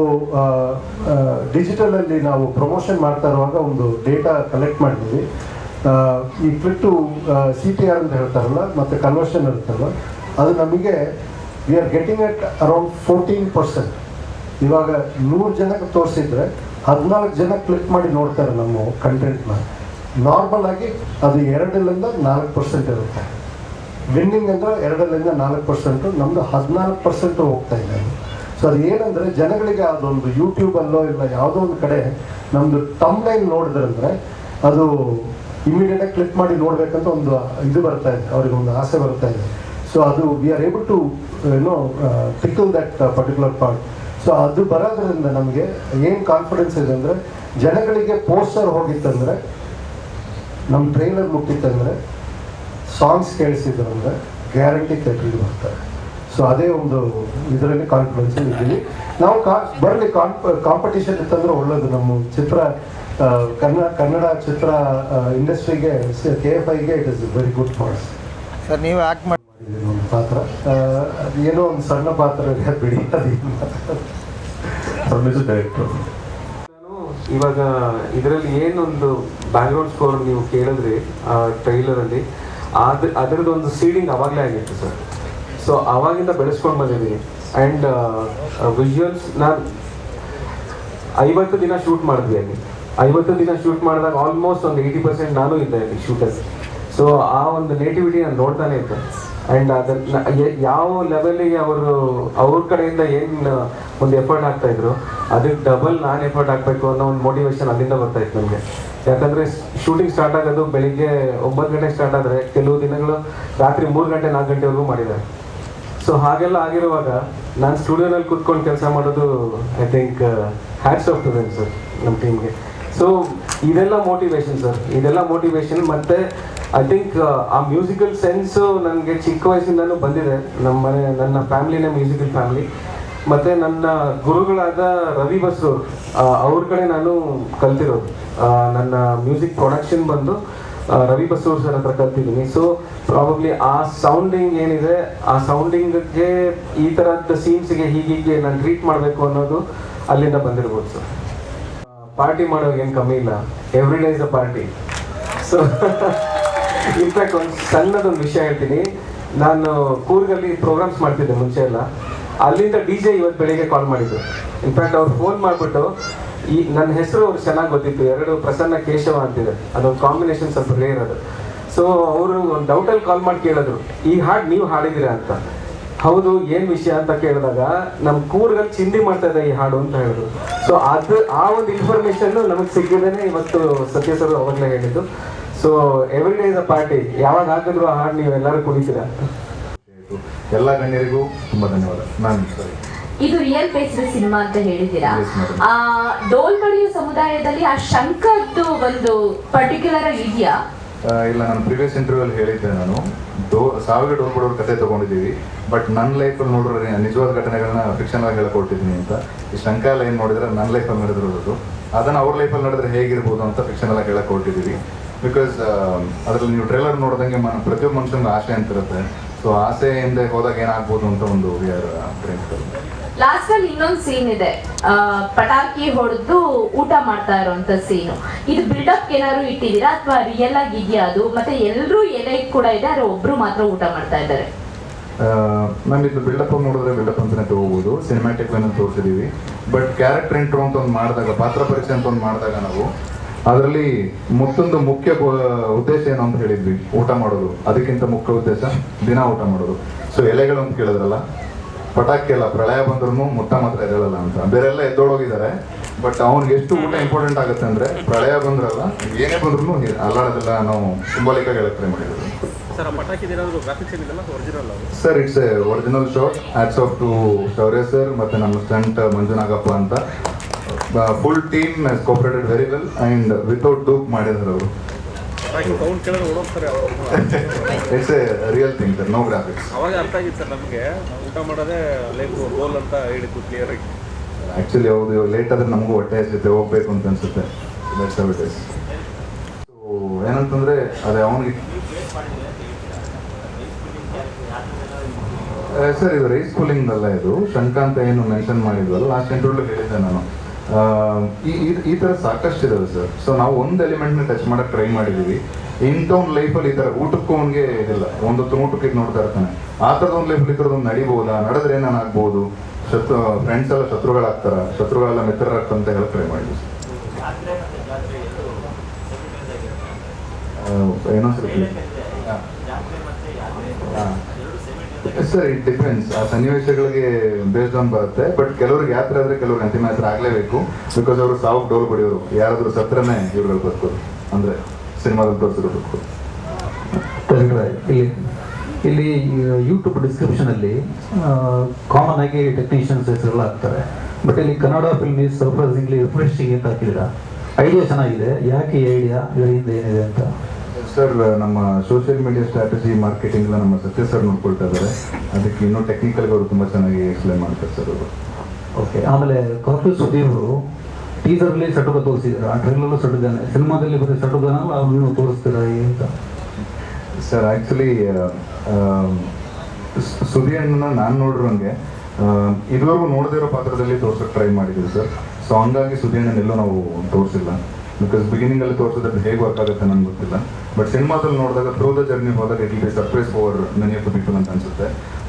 ಡಿಜಿಟಲಲ್ಲಿ ನಾವು ಪ್ರಮೋಷನ್ ಮಾಡ್ತಾ ಇರುವಾಗ ಒಂದು ಡೇಟಾ ಕಲೆಕ್ಟ್ ಮಾಡಿದ್ದೀವಿ. ಈ ಕ್ಲಿಕ್ CTR ಅಂತ ಹೇಳ್ತಾರಲ್ಲ, ಮತ್ತು ಕನ್ವರ್ಷನ್ ಇರುತ್ತಲ್ಲ, ಅದು ನಮಗೆ we are getting at around 14%. ಇವಾಗ 100 ಜನಕ್ಕೆ ತೋರಿಸಿದ್ರೆ 14 ಜನ ಕ್ಲಿಕ್ ಮಾಡಿ ನೋಡ್ತಾರೆ ನಮ್ಮ ಕಂಟೆಂಟ್ನ. ನಾರ್ಮಲ್ ಆಗಿ ಅದು 2-4% ಇರುತ್ತೆ. ವಿನ್ನಿಂಗ್ ಅಂದರೆ 2-4%, ನಮ್ಮದು 14% ಹೋಗ್ತಾ ಇದೆ. ಸೊ ಅದು ಏನಂದರೆ ಜನಗಳಿಗೆ ಅದೊಂದು ಯೂಟ್ಯೂಬಲ್ಲೋ ಇಲ್ಲ ಯಾವುದೋ ಒಂದು ಕಡೆ ನಮ್ಮದು ತಮ್ನೈಲ್ ನೋಡಿದ್ರಂದರೆ ಅದು ಇಮಿಡಿಯೇಟಾಗಿ ಕ್ಲಿಕ್ ಮಾಡಿ ನೋಡಬೇಕಂತ ಒಂದು ಇದು ಬರ್ತಾ ಇದೆ, ಅವ್ರಿಗೆ ಒಂದು ಆಸೆ ಬರ್ತಾ ಇದೆ. ಸೊ ಅದು we are able to tackle that particular part. So ಅದು ಬರೋದ್ರಿಂದ ನಮಗೆ ಏನು ಕಾನ್ಫಿಡೆನ್ಸ್ ಇದೆ ಅಂದರೆ, ಜನಗಳಿಗೆ ಪೋಸ್ಟರ್ ಹೋಗಿತ್ತಂದರೆ, ನಮ್ಮ ಟ್ರೈಲರ್ ಮುಟ್ಟಿತ್ತಂದರೆ, ಸಾಂಗ್ಸ್ ಕೇಳಿಸಿದ್ರಂದರೆ ಗ್ಯಾರಂಟಿ ಥಿಯೇಟ್ರಿಗೆ ಬರ್ತಾರೆ. ಸೊ ಅದೇ ಒಂದು ಇದರಲ್ಲಿ ಕಾನ್ಫಿಡೆನ್ಸ್ ಇದ್ದೀವಿ ನಾವು. ಬರಲಿ ಕಾಂಪಿಟೇಷನ್ ಇತ್ತಂದರೆ ಒಳ್ಳೆಯದು. ನಮ್ಮ ಚಿತ್ರ ಕನ್ನಡ ಚಿತ್ರ ಇಂಡಸ್ಟ್ರಿಗೆ, KFIಗೆ it is very good marks. Sir ನೀವು ಆ್ಯಕ್ಟ್ ಮಾಡಿದ್ದೀನಿ ಒಂದು ಪಾತ್ರ, ಏನೋ ಒಂದು ಸಣ್ಣ ಪಾತ್ರ ಬಿಡಿ, ಅದು ಮ್ಯೂಸಿಕ್ ಡೈರೆಕ್ಟರ್. ಇವಾಗ ಇದರಲ್ಲಿ ಏನೊಂದು ಬ್ಯಾಕ್ಗ್ರೌಂಡ್ ಸ್ಕೋರ್ ನೀವು ಕೇಳಿದ್ರಿ ಟ್ರೈಲರಲ್ಲಿ, ಅದರದ್ದು ಒಂದು ಸೀಡಿಂಗ್ ಅವಾಗಲೇ ಆಗಿತ್ತು ಸರ್. ಸೊ ಅವಾಗಿಂದ ಬೆಳೆಸ್ಕೊಂಡು ಬಂದಿದ್ದೀನಿ. ಆ್ಯಂಡ್ ವಿಜುವಲ್ಸ್ ನಾನು 50 ದಿನ ಶೂಟ್ ಮಾಡಿದ್ವಿ ಅಲ್ಲಿ. 50 ದಿನ ಶೂಟ್ ಮಾಡಿದಾಗ ಆಲ್ಮೋಸ್ಟ್ ಒಂದು 80% ನಾನು ಇದ್ದೆ ಅಲ್ಲಿ ಶೂಟಲ್ಲಿ. ಸೊ ಆ ಒಂದು ನೇಟಿವಿಟಿ ನಾನು ನೋಡ್ತಾನೆ ಇದ್ದೆ. ಆ್ಯಂಡ್ ಅದನ್ನು ಯಾವ ಲೆವೆಲಿಗೆ ಅವ್ರ ಕಡೆಯಿಂದ ಏನು ಒಂದು ಎಫರ್ಟ್ ಹಾಕ್ತಾಯಿದ್ರು, ಅದಕ್ಕೆ ಡಬಲ್ ನಾನು ಎಫರ್ಟ್ ಹಾಕಬೇಕು ಅನ್ನೋ ಒಂದು ಮೋಟಿವೇಶನ್ ಅಲ್ಲಿಂದ ಬರ್ತಾಯಿತ್ತು ನನಗೆ. ಯಾಕಂದರೆ ಶೂಟಿಂಗ್ ಸ್ಟಾರ್ಟ್ ಆಗೋದು ಬೆಳಿಗ್ಗೆ 9 ಗಂಟೆಗೆ ಸ್ಟಾರ್ಟ್ ಆದರೆ ಕೆಲವು ದಿನಗಳು ರಾತ್ರಿ 3 ಗಂಟೆ 4 ಗಂಟೆವರೆಗೂ ಮಾಡಿದ್ದಾರೆ. ಸೊ ಹಾಗೆಲ್ಲ ಆಗಿರುವಾಗ ನಾನು ಸ್ಟುಡಿಯೋನಲ್ಲಿ ಕೂತ್ಕೊಂಡು ಕೆಲಸ ಮಾಡೋದು I think hats off to them sir, ನಮ್ಮ ಟೀಮ್ಗೆ. ಸೊ ಇದೆಲ್ಲ ಮೋಟಿವೇಶನ್ ಸರ್, ಇದೆಲ್ಲ ಮೋಟಿವೇಶನ್. ಮತ್ತು ಐ ಥಿಂಕ್ ಆ ಮ್ಯೂಸಿಕಲ್ ಸೆನ್ಸು ನನಗೆ ಚಿಕ್ಕ ವಯಸ್ಸಿಂದನೂ ಬಂದಿದೆ. ನನ್ನ ಫ್ಯಾಮಿಲಿನೇ ಮ್ಯೂಸಿಕಲ್ ಫ್ಯಾಮಿಲಿ. ಮತ್ತು ನನ್ನ ಗುರುಗಳಾದ ರವಿ ಬಸ್ರು ಅವ್ರ ಕಡೆ ನಾನು ಕಲ್ತಿರೋದು. ನನ್ನ ಮ್ಯೂಸಿಕ್ ಪ್ರೊಡಕ್ಷನ್ ಬಂದು ರವಿ ಬಸೂರ್ ಸರ್ ಹತ್ರ ಕಲ್ತಿದ್ದೀನಿ. ಸೊ ಪ್ರಾಬಬ್ಲಿ ಆ ಸೌಂಡಿಂಗ್ ಏನಿದೆ, ಆ ಸೌಂಡಿಂಗ್ಗೆ ಈ ಥರದ ಸೀನ್ಸ್ಗೆ ಹೀಗೆ ನಾನು ಟ್ರೀಟ್ ಮಾಡಬೇಕು ಅನ್ನೋದು ಅಲ್ಲಿಂದ ಬಂದಿರ್ಬೋದು ಸರ್. ಪಾರ್ಟಿ ಮಾಡೋವಾಗ ಏನು ಕಮ್ಮಿ ಇಲ್ಲ, every day is a party. So in fact ಒಂದು ಸಣ್ಣದೊಂದು ವಿಷಯ ಹೇಳ್ತೀನಿ. ನಾನು ಕೂರ್ಗಲ್ಲಿ ಪ್ರೋಗ್ರಾಮ್ಸ್ ಮಾಡ್ತಿದ್ದೆ ಮುಂಚೆ ಎಲ್ಲ. ಅಲ್ಲಿಂದ DJ ಇವತ್ತು ಬೆಳಿಗ್ಗೆ ಕಾಲ್ ಮಾಡಿದ್ರು. ಇನ್ಫ್ಯಾಕ್ಟ್ ಅವ್ರು ಫೋನ್ ಮಾಡಿಬಿಟ್ಟು ನನ್ನ ಹೆಸರು ಅವ್ರು ಚೆನ್ನಾಗಿ ಗೊತ್ತಿತ್ತು, 2 ಪ್ರಸನ್ನ ಕೇಶವ ಅಂತಿದೆ, ಅದೊಂದು ಕಾಂಬಿನೇಷನ್ ಸ್ವಲ್ಪ ರೇರ್ ಅದು. ಸೊ ಅವರು ಒಂದು ಡೌಟಲ್ಲಿ ಕಾಲ್ ಮಾಡಿ ಕೇಳಿದ್ರು, ಈ ಹಾಡು ನೀವು ಹಾಡಿದ್ದೀರಾ ಅಂತ. ಹೌದು, ಏನು ವಿಷಯ ಅಂತ ಕೇಳಿದಾಗ ನಮ್ಮ ಕೂರ್ಗಲ್ಲಿ ಚಿಂದಿ ಮಾಡ್ತಾ ಇದೆ ಈ ಹಾಡು ಅಂತ ಹೇಳಿದ್ರು. ಸೊ ಆ ಒಂದು ಇನ್ಫಾರ್ಮೇಶನ್ ನಮಗೆ ಸಿಕ್ಕಿದ್ದೇನೆ ಇವತ್ತು ಸತ್ಯ ಸರ್ ಅವಾಗಲೇ ಹೇಳಿದ್ದು. So every day is a party, ಯಾವಾಗ ಹಾಕಿದ್ರು ಆ ಹಾಡು ನೀವು ಎಲ್ಲರೂ ಕುಣಿತೀರಾ. ಎಲ್ಲ ಗಣ್ಯರಿಗೂ ತುಂಬಾ ಧನ್ಯವಾದ. ನಾನು ಇದು ರಿಯಲ್ ಬೇಸ್ಡ್ ಸಿನಿಮಾ ಅಂತ ಹೇಳಿದ್ದೀರಾ. Yes, madam. ಡೋಲ್ ಬಡಿಯೋ ಸಮುದಾಯದಲ್ಲಿ ಆ ಶಂಕದ್ದು ಒಂದು ಪರ್ಟಿಕ್ಯುಲರ್ ಆಗಿ ಇದೆಯಾ? ಇಲ್ಲ, ನಾನು ಪ್ರೀವಿಯಸ್ ಇಂಟರ್ವ್ಯೂಲ್ಲಿ ಹೇಳಿದ್ದೆ, ನಾನು ಸಾವಿರ ಡೋಲ್ ಕೊಡೋರು ಕತೆ ತೊಗೊಂಡಿದ್ದೀವಿ, ಬಟ್ ನನ್ನ ಲೈಫಲ್ಲಿ ನೋಡಿದ್ರೆ ನಿಜವಾದ ಘಟನೆಗಳನ್ನ ಫಿಕ್ಷನ್ ಆಗಿ ಹೇಳ್ಕೊಡ್ತಿದ್ದೀನಿ ಅಂತ. ಈ ಶಂಕಾಲ ಏನು ನೋಡಿದ್ರೆ ನನ್ನ ಲೈಫಲ್ಲಿ ನಡೆದಿರೋದು, ಅದನ್ನು ಅವ್ರ ಲೈಫಲ್ಲಿ ನಡೆದ್ರೆ ಹೇಗಿರ್ಬೋದು ಅಂತ ಫಿಕ್ಷನ್ ಎಲ್ಲ ಹೇಳಕ್ಕೆ ಹೊರಟಿದ್ದೀವಿ. ಬಿಕಾಸ್ ಅದರಲ್ಲಿ ನೀವು ಟ್ರೇಲರ್ ನೋಡಿದಂಗೆ ಪ್ರತಿಯೊಬ್ಬ ಮನುಷ್ಯನಿಗೆ ಆಸೆ ಅಂತಿರುತ್ತೆ. ಸೊ ಆಸೆ ಹಿಂದೆ ಹೋದಾಗ ಏನಾಗ್ಬೋದು ಅಂತ ಒಂದು ಲಾಸ್ಟ್ ಅಲ್ಲಿ ಇನ್ನೊಂದು ಸೀನ್ ಇದೆ, ಪಟಾಕಿ ಹೊಡೆದು ಊಟ ಮಾಡ್ತಾ ಇರೋಂತ ಸೀನು. ಇದು ಬಿಲ್ಡಪ್ ಏನಾದ್ರು ಇಟ್ಟಿದ್ದೀರಾ ಅಥವಾ ರಿಯಲ್ ಆಗಿ ಇದೆಯಾ ಅದು? ಮತ್ತೆ ಎಲ್ಲರೂ ಎಲೆ ಕೂಡ ಇದೆ, ಆದ್ರೆ ಒಬ್ರು ಮಾತ್ರ ಊಟ ಮಾಡ್ತಾ ಇದ್ದಾರೆ. ಮ್ಯಾಮ್, ಇದು ಬಿಲ್ಡಪ್ ನೋಡಿದ್ರೆ ಬಿಲ್ಡಪ್ ಅಂತಾನೆ ತಗೋಬಹುದು, ಸಿನಿಮ್ಯಾಟಿಕ್ ವೇನ ತೋರಿಸಿದೀವಿ. ಬಟ್ ಕ್ಯಾರೆಕ್ಟರ್ ಇಂಟ್ರೋ ಅಂತ ಒಂದು ಮಾಡಿದಾಗ, ಪಾತ್ರ ಪರಿಚಯ ಅಂತ ಒಂದು ಮಾಡಿದಾಗ ನಾವು ಅದರಲ್ಲಿ ಮತ್ತೊಂದು ಮುಖ್ಯ ಉದ್ದೇಶ ಏನು ಅಂತ ಹೇಳಿದ್ವಿ, ಊಟ ಮಾಡೋದು. ಅದಕ್ಕಿಂತ ಮುಖ್ಯ ಉದ್ದೇಶ ದಿನ ಊಟ ಮಾಡೋದು. ಸೊ ಎಲೆಗಳು ಅಂತ ಕೇಳಿದ್ರಲ್ಲ, ಪಟಾಕಿ ಎಲ್ಲ ಪ್ರಳಯ ಬಂದ್ರೂ ಮುಟ್ಟ ಮಾತ್ರ ಎದ್ದೇಳಲ್ಲ ಅಂತ. ಬೇರೆಲ್ಲ ಎದ್ದೋಡೋಗಿದ್ದಾರೆ, ಬಟ್ ಅವ್ನಿಗೆ ಎಷ್ಟು ಊಟ ಇಂಪಾರ್ಟೆಂಟ್ ಆಗುತ್ತೆ ಅಂದ್ರೆ, ಪ್ರಳಯ ಬಂದ್ರಲ್ಲ ಏನೇ ಬಂದ್ರೂ ಅಲ್ಲಾಡೋದೆಲ್ಲ ನಾವು ಸಿಂಬಾಲಿಕ್ ಆಗಿ ಹೇಳಕ್ ಟ್ರೈ ಮಾಡಿದ್ವಿ. Sir, it's a original shot. Hats off to Shaurya sir ಮತ್ತೆ ನಮ್ಮ ಸ್ಟಂಟ್ ಮಂಜುನಾಗಪ್ಪ ಅಂತ. Full team has cooperated very well and without dupe ಮಾಡಿದ್ರು ಅವರು. It's a real thing sir, no graphics. ಅವಾಗ ಅರ್ಥ ಆಗಿತ್ತು ಸರ್ ನಮಗೆ, ಊಟ ಮಾಡೋದೇ ಲೈಕ್ ಗೋಲ್ ಅಂತ ಹೇಳಿತ್ತು ಕ್ಲಿಯರ್ ಆಗಿ. ಆ್ಯಕ್ಚುಲಿ ಹೌದು, ಲೇಟ್ ಆದರೆ ನಮಗೂ ಹೊಟ್ಟೆ ಹಸಿತೆ, ಹೋಗ್ಬೇಕು ಅಂತ ಅನ್ಸುತ್ತೆ. That's how it is. So ಏನಂತಂದರೆ ಅದೇ ಅವನಿಗೆ ಸರ್, ಇದು ರೈಸ್ ಕೂಲಿಂಗ್ದಲ್ಲ, ಇದು ಶಂಕ ಅಂತ ಏನು ಮೆನ್ಷನ್ ಮಾಡಿದ್ವಲ್ಲ ಲಾಸ್ಟ್ ಇಂಟರ್ವ್ಯೂ ಹೇಳಿದ್ದೆ ನಾನು. ಈ ಥರ ಸಾಕಷ್ಟು ಇದಾವೆ ಸರ್. ಸೊ ನಾವು ಒಂದು ಎಲಿಮೆಂಟ್ನ ಟಚ್ ಮಾಡೋಕ್ಕೆ ಟ್ರೈ ಮಾಡಿದ್ದೀವಿ. ಇಂಥವ್ನ ಲೈಫಲ್ಲಿ ಈ ಥರ ಊಟಕ್ಕೂ ಅವನಿಗೆ ಇದಿಲ್ಲ, ಒಂದು ಊಟಕ್ಕೆ ಇದು ನೋಡ್ತಾ ಇರ್ತಾನೆ. ಆ ಥರದ ಒಂದು ಲೈಫಲ್ಲಿ ಈ ಥರದೊಂದು ನಡಿಬೋದಾ, ನಡೆದ್ರೆ ಏನಾನು ಆಗ್ಬೋದು, ಫ್ರೆಂಡ್ಸ್ ಎಲ್ಲ ಶತ್ರುಗಳಾಗ್ತಾರ, ಶತ್ರುಗಳೆಲ್ಲ ಮಿತ್ರರಾಗ್ತಂತ ಹೇಳಕ್ ಟ್ರೈ ಮಾಡಿದ್ವಿ. ಏನೋ ಸರ್, ಇಟ್ ಡಿಪೆಂಡ್ಸ್. ಆ ಸನ್ನಿವೇಶಗಳಿಗೆ ಬೇಸ್ಡ್ ಆನ್ ಬರುತ್ತೆ. ಬಟ್ ಕೆಲವ್ರಿಗೆ ಯಾತ್ರೆ ಆದರೆ ಕೆಲವ್ರಿಗೆ ಅಂತಿಮ ಯಾತ್ರೆ ಆಗಲೇಬೇಕು. ಬಿಕಾಸ್ ಅವರು ಸಾವು ಡೋಲ್ ಬಡಿಯೋರು, ಯಾರಾದರೂ ಸತ್ರನೇ ಇವ್ರುಗಳು ಬದುಕೋದು, ಅಂದರೆ ಸಿನಿಮಾದಲ್ಲಿ ತೋರಿಸಿದ್ರು ಬದುಕೋದು. ಇಲ್ಲಿ ಯೂಟ್ಯೂಬ್ ಡಿಸ್ಕ್ರಿಪ್ಷನಲ್ಲಿ ಕಾಮನ್ ಆಗಿ ಟೆಕ್ನಿಷಿಯನ್ಸ್ ಹೆಸರೆಲ್ಲ ಹಾಕ್ತಾರೆ. ಬಟ್ ಇಲ್ಲಿ Kannada film is surprisingly refreshing ಅಂತ ಹಾಕಿದ್ದೀರಾ. ಐಡಿಯಾ ಚೆನ್ನಾಗಿದೆ, ಯಾಕೆ ಈ ಐಡಿಯಾ, ಇದರಿಂದ ಏನಿದೆ ಅಂತ? ಸರ್, ನಮ್ಮ ಸೋಷಿಯಲ್ ಮೀಡಿಯಾ ಸ್ಟ್ರಾಟಜಿ ಮಾರ್ಕೆಟಿಂಗ್ ಎಲ್ಲ ನಮ್ಮ ಸತ್ಯ ಸರ್ ನೋಡ್ಕೊಳ್ತಾ ಇದ್ದಾರೆ. ಅದಕ್ಕೆ ಇನ್ನೂ ಟೆಕ್ನಿಕಲ್ಗೆ ಅವರು ತುಂಬ ಚೆನ್ನಾಗಿ ಎಕ್ಸ್ಪ್ಲೈನ್ ಮಾಡ್ತಾರೆ ಸರ್ ಅವರು. ಓಕೆ. ಆಮೇಲೆ ಕಾರ್ಪೊರೇಟ್ ಸುದೀವರು ಟೀಸರಲ್ಲಿ ಸಟುಕ ತೋರಿಸಿದ್ದಾರೆ, ಆ ಟ್ರೈಲಲ್ಲೂ ಸಟುಗಾನೆ, ಸಿನಿಮಾದಲ್ಲಿ ಬರೀ ಸಟುಗಾನ ಅವ್ರನ್ನು ತೋರಿಸ್ತೀರಾ ಅಂತ? ಸರ್, ಆ್ಯಕ್ಚುಲಿ ಸುದಿಯಣ್ಣನ ನಾನು ನೋಡಿರೋಂಗೆ ಇದುವರೆಗೂ ನೋಡದೇ ಇರೋ ಪಾತ್ರದಲ್ಲಿ ತೋರ್ಸೋಕೆ ಟ್ರೈ ಮಾಡಿದ್ದೀವಿ ಸರ್. ಸೊ ಹಂಗಾಗಿ ಸುದಿಯಣ್ಣನೆಲ್ಲೂ ನಾವು ತೋರಿಸಿಲ್ಲ. ಬಿಕಾಸ್ ಬಿಗಿನಿಂಗಲ್ಲಿ ತೋರಿಸೋದ್ರೆ ಹೇಗೆ ವರ್ಕ್ ಆಗುತ್ತೆ ನನಗೆ ಗೊತ್ತಿಲ್ಲ. ಬಟ್ ಸಿನಿಮಾದಲ್ಲಿ ನೋಡಿದಾಗ ಥ್ರೂ ದ ಜರ್ನಿ ಹೋದಾಗ it will be surprise for many of the people ಅಂತ ಅನ್ಸುತ್ತೆ.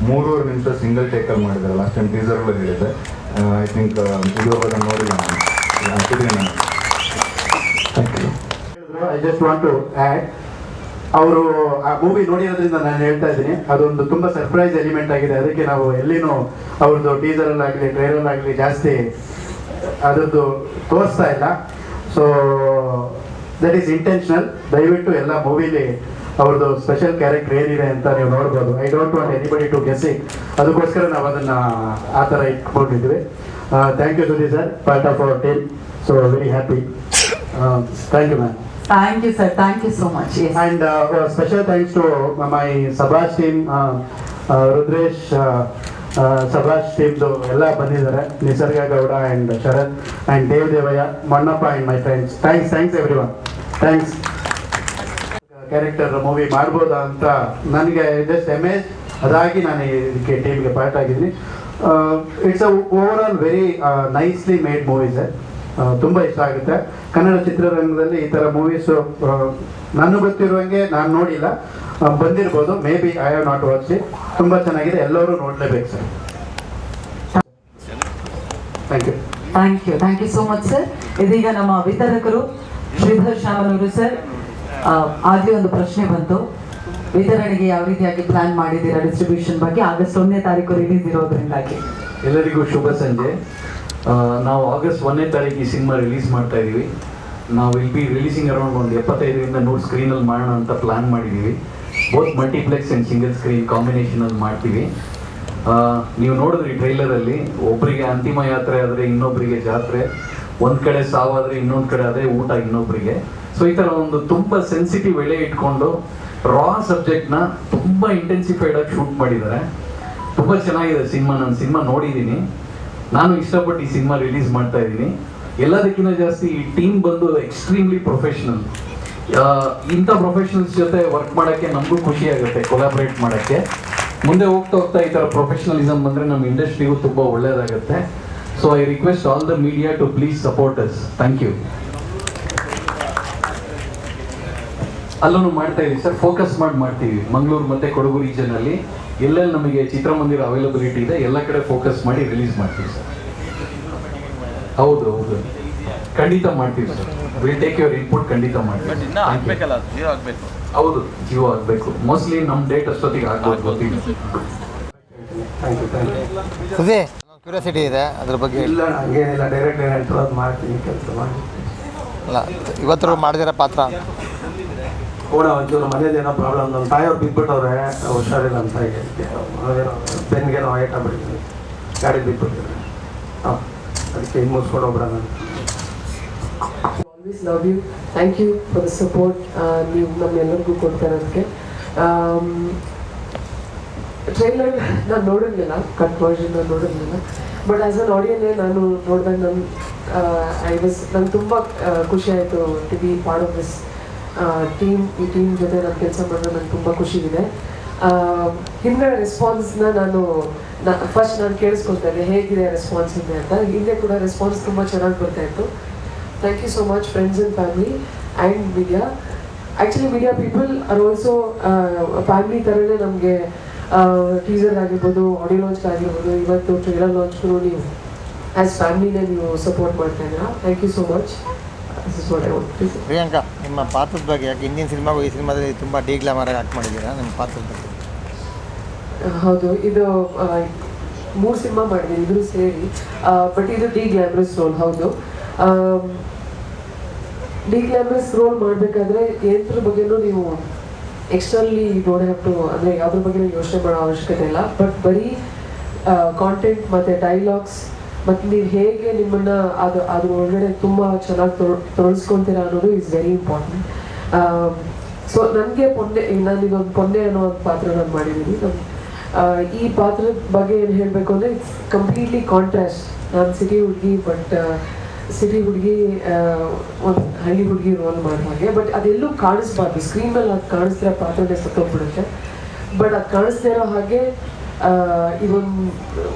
3.5 ನಿಮಿಷ ಸಿಂಗಲ್ ಟೇಕಲ್ಲಿ ಮಾಡಿದ್ದಾರೆ. ಲಾಸ್ಟ್ ಟೈಮ್ ಟೀಸರ್ಗಳು ಹೇಳಿದೆ. ಐ ಥಿಂಕ್ ಇದುವರೆಗೂ ನೋಡಿಲ್ಲ ನಾನು. I just want to add, ಅವರು ಆ ಮೂವಿ ನೋಡಿರೋದ್ರಿಂದ ನಾನು ಹೇಳ್ತಾ ಇದ್ದೀನಿ, ಅದೊಂದು ತುಂಬ ಸರ್ಪ್ರೈಸ್ ಎಲಿಮೆಂಟ್ ಆಗಿದೆ. ಅದಕ್ಕೆ ನಾವು ಎಲ್ಲಿನೂ ಅವ್ರದ್ದು ಟೀಸರಲ್ಲಾಗಲಿ ಟ್ರೈಲಲ್ಲಾಗಲಿ ಜಾಸ್ತಿ ಅದರದ್ದು ತೋರಿಸ್ತಾ ಇಲ್ಲ. So that is intentional. ದಯವಿಟ್ಟು ಎಲ್ಲ ಮೂವಿಲಿ ಅವ್ರದ್ದು ಸ್ಪೆಷಲ್ ಕ್ಯಾರೆಕ್ಟರ್ ಏನಿದೆ ಅಂತ ನೀವು ನೋಡ್ಬೋದು. I don't want anybody to guessing. ಅದಕ್ಕೋಸ್ಕರ ನಾವು ಅದನ್ನು ಆ ಥರ ಇಟ್ಕೊಂಡಿದ್ವಿ. Thank you Sudheer sir, part of our team. So very happy. Thank you ma'am. Thank you, sir. Thank you so much. Yes. And special thanks to my Sabash team, Rudresh, Sabash team, ಎಲ್ಲ ಬಂದಿದ್ದಾರೆ. Nisarga Gowda and Sharath and Dev Devaiah, Mannappa and my friends. Thanks everyone. Thanks. Character movie ಮಾಡ್ಬೋದಾ ಅಂತ ನನಗೆ just ಎಮೇಜ್, ಅದಾಗಿ ನಾನು ಇದಕ್ಕೆ ಟೀಮ್ಗೆ part ಆಗಿದ್ದೀನಿ. It's a over all very nicely made movie sir. ತುಂಬ ಇಷ್ಟ ಆಗುತ್ತೆ. ಕನ್ನಡ ಚಿತ್ರರಂಗದಲ್ಲಿ ಈ ಥರ ಮೂವೀಸು ನನಗೆ ಗೊತ್ತಿರುವಂಗೆ ನಾನು ನೋಡಿಲ್ಲ, ಬಂದಿರ್ಬೋದು, maybe I have not watch it. ತುಂಬ ಚೆನ್ನಾಗಿದೆ, ಎಲ್ಲರೂ ನೋಡಲೇಬೇಕು sir. Thank you so much sir. ಇದೀಗ ನಮ್ಮ ವಿತರಕರು ಶ್ರೀಧರ್ ಶ್ಯಾಮನೂರು ಸರ್, ಆಗಲೇ ಒಂದು ಪ್ರಶ್ನೆ ಬಂತು, ವಿತರಣೆಗೆ ಯಾವ ರೀತಿಯಾಗಿ ಪ್ಲಾನ್ ಮಾಡಿದ್ದೀರಾ ಡಿಸ್ಟ್ರಿಬ್ಯೂಷನ್ ಬಗ್ಗೆ? ಆಗಸ್ಟ್ 1ನೇ ತಾರೀಕು ರಿಲೀಸ್ ಇರೋದ್ರಿಂದಾಗಿ ಎಲ್ಲರಿಗೂ ಶುಭ ಸಂಜೆ. ನಾವು ಆಗಸ್ಟ್ 1ನೇ ತಾರೀಕು ಈ ಸಿನಿಮಾ ರಿಲೀಸ್ ಮಾಡ್ತಾ ಇದ್ದೀವಿ. ನಾವು ವಿಲ್ ಬಿ ರಿಲೀಸಿಂಗ್ ಅರೌಂಡ್ ಒಂದು 75ರಿಂದ 100 ಸ್ಕ್ರೀನಲ್ಲಿ ಮಾಡೋಣ ಅಂತ ಪ್ಲಾನ್ ಮಾಡಿದ್ದೀವಿ. Both multiplex and single screen ಕಾಂಬಿನೇಷನಲ್ಲಿ ಮಾಡ್ತೀವಿ. ನೀವು ನೋಡಿದ್ರಿ ಟ್ರೈಲರಲ್ಲಿ, ಒಬ್ಬರಿಗೆ ಅಂತಿಮ ಯಾತ್ರೆ ಆದರೆ ಇನ್ನೊಬ್ಬರಿಗೆ ಜಾತ್ರೆ, ಒಂದು ಕಡೆ ಸಾವಾದರೆ ಇನ್ನೊಂದು ಕಡೆ ಆದರೆ ಊಟ ಇನ್ನೊಬ್ಬರಿಗೆ. ಸೊ ಈ ಥರ ಒಂದು ತುಂಬ ಸೆನ್ಸಿಟಿವ್ ಎಳೆ ಇಟ್ಕೊಂಡು ರಾ ಸಬ್ಜೆಕ್ಟ್ನ ತುಂಬ ಇಂಟೆನ್ಸಿಫೈಡ್ ಆಗಿ ಶೂಟ್ ಮಾಡಿದ್ದಾರೆ. ತುಂಬ ಚೆನ್ನಾಗಿದೆ ಸಿನಿಮಾ. ನಾನು ಸಿನಿಮಾ ನೋಡಿದ್ದೀನಿ, ನಾನು ಇಷ್ಟಪಟ್ಟು ಈ ಸಿನಿಮಾ ರಿಲೀಸ್ ಮಾಡ್ತಾ ಇದ್ದೀನಿ. ಎಲ್ಲದಕ್ಕಿಂತ ಜಾಸ್ತಿ ಈ ಟೀಮ್ ಬಂದು ಎಕ್ಸ್ಟ್ರೀಮ್ಲಿ ಪ್ರೊಫೆಷ್ನಲ್. ಇಂಥ ಪ್ರೊಫೆಷನಲ್ಸ್ ಜೊತೆ ವರ್ಕ್ ಮಾಡೋಕ್ಕೆ ನಮಗೂ ಖುಷಿ ಆಗುತ್ತೆ, ಕೊಲಾಬ್ರೇಟ್ ಮಾಡೋಕ್ಕೆ. ಮುಂದೆ ಹೋಗ್ತಾ ಈ ಥರ ಪ್ರೊಫೆಷನಲಿಸಮ್ ಬಂದರೆ ನಮ್ಮ ಇಂಡಸ್ಟ್ರಿಗೂ ತುಂಬ ಒಳ್ಳೆಯದಾಗುತ್ತೆ. So I request all the media to please support us. Thank you. ಅಲ್ಲೂ ಮಾಡ್ತಾ ಇದೀವಿ ಸರ್, ಫೋಕಸ್ ಮಾಡ್ತೀವಿ. ಮಂಗಳೂರು ಮತ್ತು ಕೊಡಗು ರೀಜನಲ್ಲಿ ಎಲ್ಲೆಲ್ಲಿ ನಮಗೆ ಚಿತ್ರಮಂದಿರ ಅವೈಲಬಿಲಿಟಿ ಇದೆ ಎಲ್ಲ ಕಡೆ ಫೋಕಸ್ ಮಾಡಿ ರಿಲೀಸ್ ಮಾಡ್ತೀವಿ ಸರ್. ಹೌದು, ಖಂಡಿತ ಮಾಡ್ತೀವಿ sir. Will take your input, ಖಂಡಿತ ಮಾಡ್ತೀವಿ. ಹೌದು, ಜಿಯೋ ಆಗಬೇಕು. ಮೋಸ್ಟ್ಲಿ ನಮ್ಮ ಡೇಟ್ ಅಷ್ಟೊತ್ತಿಗೆ ಆಗ್ಬೋದು, ಗೊತ್ತಿಲ್ಲ. ಸುದೇ ಕ್ಯೂರಿಯಾಸಿಟಿ ಇದೆ ಅದ್ರ ಬಗ್ಗೆ. ಇಲ್ಲ, ಹಂಗೇನಿಲ್ಲ, ಡೈರೆಕ್ಟ್ ಏನಾಯ್ತು ಅದು ಮಾಡ್ತೀನಿ, ಕೆಲಸ ಮಾಡಿ. ಅಲ್ಲ, ಇವತ್ತು ಮಾಡಿದಿರೋ ಪಾತ್ರ ಕೂಡ ಒಂಚೂರು ಮನೇದೇನೋ ಪ್ರಾಬ್ಲಮ್, ನಮ್ಮ ತಾಯಿಯವ್ರು ಬಿದ್ದುಬಿಟ್ಟವ್ರೆ, ಹುಷಾರಿಲ್ಲ ಅಂತ ಹೇಳಿ ಬೆನ್ನಿಗೇನೋ ಏಟ ಬಿಡ್ತೀನಿ, ಗಾಡಿ ಬಿದ್ದುಬಿಟ್ಟಿದ್ರೆ ಅದಕ್ಕೆ ಮುಗಿಸ್ಕೊಂಡು ಹೋಗ್ಬಿಡೋಣ. Always love you. Thank you for the support ನೀವು ನಮ್ಮೆಲ್ಲರಿಗೂ ಕೊಡ್ತಾ ಇರೋದಕ್ಕೆ. ಟ್ರೈಲರ್ ನಾನು ನೋಡಿರಲಿಲ್ಲ, ಕಟ್ ವರ್ಷನ್ ನಾನು ನೋಡಿರಲಿಲ್ಲ, ಬಟ್ ಆ್ಯಸ್ ಅನ್ ಆಡಿಯನ್ನೇ ನಾನು ನೋಡಿದಾಗ ನಂಗೆ ತುಂಬ ಖುಷಿ ಆಯಿತು to be part of this team. ಈ ಟೀಮ್ ಜೊತೆ ನಾನು ಕೆಲಸ ಮಾಡಿದ್ರೆ ನಂಗೆ ತುಂಬ ಖುಷಿ ಇದೆ. ಹಿಂದೆ ರೆಸ್ಪಾನ್ಸ್ನ ನಾನು ಕೇಳಿಸ್ಕೊಳ್ತಾ ಇದ್ದೆ, ಹೇಗಿದೆ ರೆಸ್ಪಾನ್ಸ್ ಇದೆ ಅಂತ. ಹಿಂದೆ ಕೂಡ ರೆಸ್ಪಾನ್ಸ್ ತುಂಬ ಚೆನ್ನಾಗಿ ಬರ್ತಾಯಿತ್ತು. Thank you so much, friends and family and media. Actually, media people are also family ಥರನೇ ನಮಗೆ ಟೀಸರ್ ಆಗಿರ್ಬೋದು, ಆಡಿಯೋ ಲಾಂಚ್ ಆಗಿರ್ಬೋದು, ಇವತ್ತು ಟ್ರೈಲರ್ ಲಾಂಚ್ಗೂ ನೀವು ಆ್ಯಸ್ ಫ್ಯಾಮಿಲಿನೇ ನೀವು ಸಪೋರ್ಟ್ ಮಾಡ್ತಾ ಇದ್ದೀರಾ. Thank you so much. This is what I want to say. Priyanka, ನಿಮ್ಮ ಪಾತ್ರದ ಬಗ್ಗೆ, ಯಾಕೆ ಹಿಂದಿನ ಸಿನಿಮಾಗೂ ಈ ಸಿನಿಮಾದಲ್ಲಿ ತುಂಬ ಡಿಗ್ಲಾಮರಾಗಿ ಆಕ್ಟ್ ಮಾಡಿದ್ದೀರಾ ನಿಮ್ಮ ಪಾತ್ರದ ಬಗ್ಗೆ? ಹೌದು, ಇದು 3 ಸಿನಿಮಾ ಮಾಡಿದ್ದೀನಿ ಇದ್ರು ಸೇರಿ, ಬಟ್ ಇದು ಡಿಗ್ಲಾಮರಸ್ ರೋಲ್. ಹೌದು, ಡಿಗ್ಲಾಮರಸ್ ರೋಲ್ ಮಾಡಬೇಕಾದ್ರೆ ಏನರ ಬಗ್ಗೆನೂ ನೀವು ಎಕ್ಸ್ಟರ್ನಲಿ ಡೋಂಟ್ ಹ್ಯಾವ್ ಟು, ಅಂದರೆ ಯಾವುದ್ರ ಬಗ್ಗೆ ಯೋಚನೆ ಮಾಡೋ ಅವಶ್ಯಕತೆ ಇಲ್ಲ. ಬಟ್ ಬರೀ ಕಾಂಟೆಂಟ್ ಮತ್ತು ಡೈಲಾಗ್ಸ್ ಮತ್ತು ನೀವು ಹೇಗೆ ನಿಮ್ಮನ್ನು ಅದ್ರ ಒಳಗಡೆ ತುಂಬ ಚೆನ್ನಾಗಿ ತೊಡಸ್ಕೊತೀರಾ ಅನ್ನೋದು ಇಸ್ ವೆರಿ ಇಂಪಾರ್ಟೆಂಟ್. ಸೊ ನನಗೆ ನಾನೀಗೊಂದು ಪೊನ್ನೆ ಅನ್ನೋ ಒಂದು ಪಾತ್ರ ನಾನು ಮಾಡಿದ್ದೀನಿ. ಈ ಪಾತ್ರದ ಬಗ್ಗೆ ಏನು ಹೇಳಬೇಕು ಅಂದರೆ ಇಟ್ಸ್ ಕಂಪ್ಲೀಟ್ಲಿ ಕಾಂಟ್ರಾಸ್ಟ್. ನಾನು ಸಿಟಿ ಹುಡುಗಿ, ಬಟ್ ಸಿಟಿ ಹುಡುಗಿ ಒಂದು ಹಳ್ಳಿ ಹುಡುಗಿ ರೋಲ್ ಮಾಡೋ ಹಾಗೆ. ಬಟ್ ಅದೆಲ್ಲೂ ಕಾಣಿಸ್ಬಾರ್ದು, ಸ್ಕ್ರೀನ್ ಮೇಲೆ ಅದು ಕಾಣಿಸ್ತಿರೋ ಪಾತ್ರನೇ ಸತ್ತೋಗ್ಬಿಡುತ್ತೆ. ಬಟ್ ಅದು ಕಾಣಿಸ್ದೇ ಇರೋ ಹಾಗೆ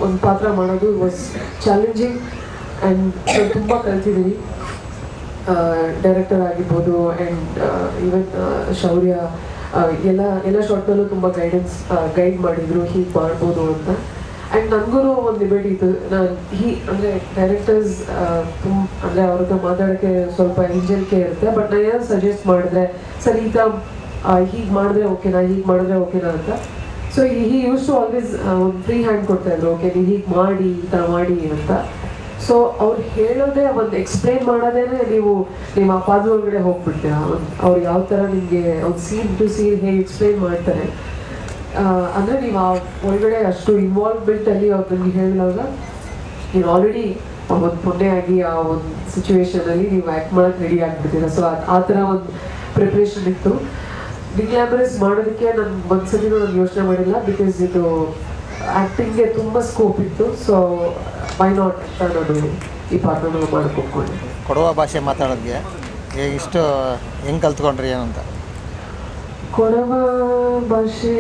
ಒಂದು ಪಾತ್ರ ಮಾಡೋದು ವಾಸ್ ಚಾಲೆಂಜಿಂಗ್. ಆ್ಯಂಡ್ ನಾನು ತುಂಬ ಕಲ್ತಿದ್ದೀನಿ. ಡೈರೆಕ್ಟರ್ ಆಗಿರ್ಬೋದು ಆ್ಯಂಡ್ ಈವನ್ ಶೌರ್ಯ ಎಲ್ಲ ಶಾರ್ಟ್ನಲ್ಲೂ ತುಂಬ ಗೈಡ್ ಮಾಡಿದರು, ಹೀಗೆ ಮಾಡ್ಬೋದು ಅಂತ. ಆ್ಯಂಡ್ ನನಗೂ ಒಂದು ಲಿಮಿಟ್ ಇತ್ತು. ಅಂದರೆ ಡೈರೆಕ್ಟರ್ಸ್ ಅಂದರೆ ಅವ್ರ ಹತ್ರ ಮಾತಾಡೋಕ್ಕೆ ಸ್ವಲ್ಪ ಹಿಂಜರಿಕೆ ಇರುತ್ತೆ. ಬಟ್ ನಾನು ಏನು ಸಜೆಸ್ಟ್ ಮಾಡಿದ್ರೆ, ಸರ್ ಈ ಥರ ಹೀಗೆ ಮಾಡಿದ್ರೆ ಓಕೆನಾ, ಹೀಗೆ ಮಾಡಿದ್ರೆ ಓಕೆನಾ ಅಂತ. So he use to always ಒಂದು ಫ್ರೀ ಹ್ಯಾಂಡ್ ಕೊಡ್ತಾಯಿದ್ರು, ಓಕೆ ನೀವು ಹೀಗೆ ಮಾಡಿ, ಈ ಥರ ಮಾಡಿ ಅಂತ. ಸೊ ಅವ್ರು ಹೇಳೋದೇ ಒಂದು ಎಕ್ಸ್ಪ್ಲೈನ್ ಮಾಡೋದೇ ನೀವು ನಿಮ್ಮ ಪಾದ ಒಳಗಡೆ ಹೋಗ್ಬಿಡ್ತೀರ. ಅವ್ರು ಯಾವ ಥರ ನಿಮಗೆ ಒಂದು ಸೀನ್ ಟು ಸೀನ್ ಹೇಗೆ ಎಕ್ಸ್ಪ್ಲೈನ್ ಮಾಡ್ತಾರೆ ಅಂದರೆ ನೀವು ಆ ಒಳಗಡೆ ಅಷ್ಟು ಇನ್ವಾಲ್ವ್ಮೆಂಟಲ್ಲಿ ಅವ್ರು ನಿಮಗೆ ಹೇಳಿದಾಗ ನೀವು ಆಲ್ರೆಡಿ ಒಂದು ಪುಣ್ಯ ಆಗಿ ಆ ಒಂದು ಸಿಚುವೇಶನಲ್ಲಿ ನೀವು ಆ್ಯಕ್ಟ್ ಮಾಡೋಕ್ಕೆ ರೆಡಿ ಆಗಿಬಿಡ್ತೀರ. ಸೊ ಆ ಥರ ಒಂದು ಪ್ರಿಪ್ರೇಷನ್ ಇತ್ತು. ಡಿಗ್ಲಾಮರಸ್ ಮಾಡೋದಕ್ಕೆ ನಾನು ಒಂದ್ಸತಿನೂ ನಾನು ಯೋಚನೆ ಮಾಡಿಲ್ಲ, ಬಿಕಾಸ್ ಇದು ಆ್ಯಕ್ಟಿಂಗ್ಗೆ ತುಂಬ ಸ್ಕೋಪ್ ಇತ್ತು. ಸೊ ವೈ ನಾಟ್ ಅಂತ ನಾನು ಈ ಪಾತ್ರನ ಮಾಡ್ಕೊಂಡ್ಕೊಂಡೆ. ಕೊಡವ ಭಾಷೆ ಮಾತಾಡೋದಕ್ಕೆ ಇಷ್ಟು ಹೆಂಗೆ ಕಲ್ತ್ಕೊಂಡ್ರಿ ಏನಂತ? ಕೊಡವ ಭಾಷೆ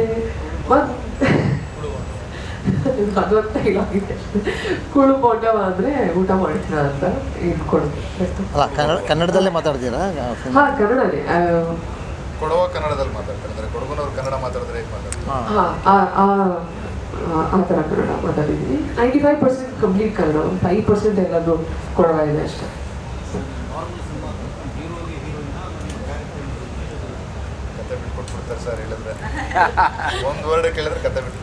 ಅದೊಂದು ಇದಾಗಿದೆ. ಕುಳು ಪೊಂಡವ ಅಂದರೆ ಊಟ ಮಾಡ್ತೀರಾ ಅಂತ ಇಟ್ಕೊಂಡು. ಅಲ್ಲ, ಕನ್ನಡದಲ್ಲೇ ಮಾತಾಡ್ತೀರಾ? ಹಾಂ, ಕನ್ನಡನೇ. ಕೊಡವ ಕನ್ನಡದಲ್ಲಿ ಮಾತಾಡ್ತಾರೆ, ಕೊಡಗನವ್ರು ಕನ್ನಡ ಮಾತಾಡಿದ್ರೆ ಹೇಗೆ ಮಾತಾಡ್ತಾರೆ? ಹಾಂ, ಆ ಥರ ಕನ್ನಡ ಮಾತಾಡಿದ್ದೀನಿ. 95% ಕಂಪ್ಲೀಟ್ ಕನ್ನಡ, ಒಂದು 5% ಎಲ್ಲಾದರೂ ಕೊಡವ ಇದೆ ಅಷ್ಟೇ. ಕತೆ ಬಿಟ್ಕೊಟ್ಬಿಡ್ತಾರೆ ಸರ್ ಹೇಳಿದ್ರೆ, ಒಂದು ವರ್ಡ್ ಕೇಳಿದ್ರೆ ಕತೆ ಬಿಟ್ಟು.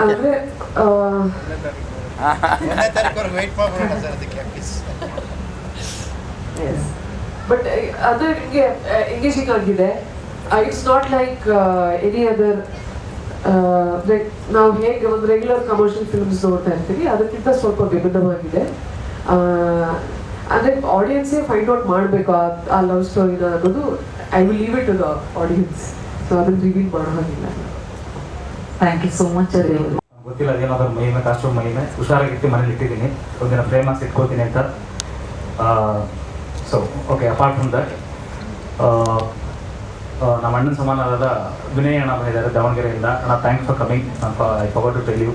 ಅಂದರೆ ವೆಯ್ಟ್ ಮಾಡ್ಬೋಣ ಸರ್ ಅದಕ್ಕೆ ಪ್ಲೀಸ್. ಬಟ್ ಅದು ನಿಮಗೆ ಎಂಗೇಜಿಂಗ್ ಆಗಿದೆ. It's not like any other, like ನಾವು ಹೇಗೆ ಒಂದು ರೆಗ್ಯುಲರ್ ಕಮರ್ಷಿಯಲ್ ಫಿಲ್ಮ್ಸ್ ನೋಡ್ತಾ ಇರ್ತೀವಿ ಅದಕ್ಕಿಂತ ಸ್ವಲ್ಪ ವಿಭಿನ್ನವಾಗಿದೆ. ಅಂದರೆ ಆಡಿಯನ್ಸೇ ಫೈಂಡ್ ಔಟ್ ಮಾಡಬೇಕು ಆ ಲವ್ ಸ್ಟೋರಿನ ಅನ್ನೋದು. I will leave it to the audience. So ಅದನ್ನು ರಿವೀಲ್ ಮಾಡೋ ಹಾಗಿಲ್ಲ. Thank you so much. ಅದೇ ಗೊತ್ತಿಲ್ಲ ಅದೇನಾದ್ರೂ ಮಹಿಮೆ ಕಾಸ್ಟ್ಯೂಮ್ ಮಹಿಮೆ ಹುಷಾರಾಗಿಟ್ಟು ಮನೇಲಿ ಇಟ್ಟಿದ್ದೀನಿ, ಒಂದಿನ ಫ್ರೇಮಾಗಿ ಇಟ್ಕೋತೀನಿ ಅಂತ. So okay, apart from that ನಮ್ಮ ಅಣ್ಣನ ಸಮಾನವಾದ ವಿನಯ್ ಅಣ್ಣ ಬಂದಿದ್ದಾರೆ ದಾವಣಗೆರೆಯಿಂದ. ಅಣ್ಣ thanks for coming. I forgot to tell you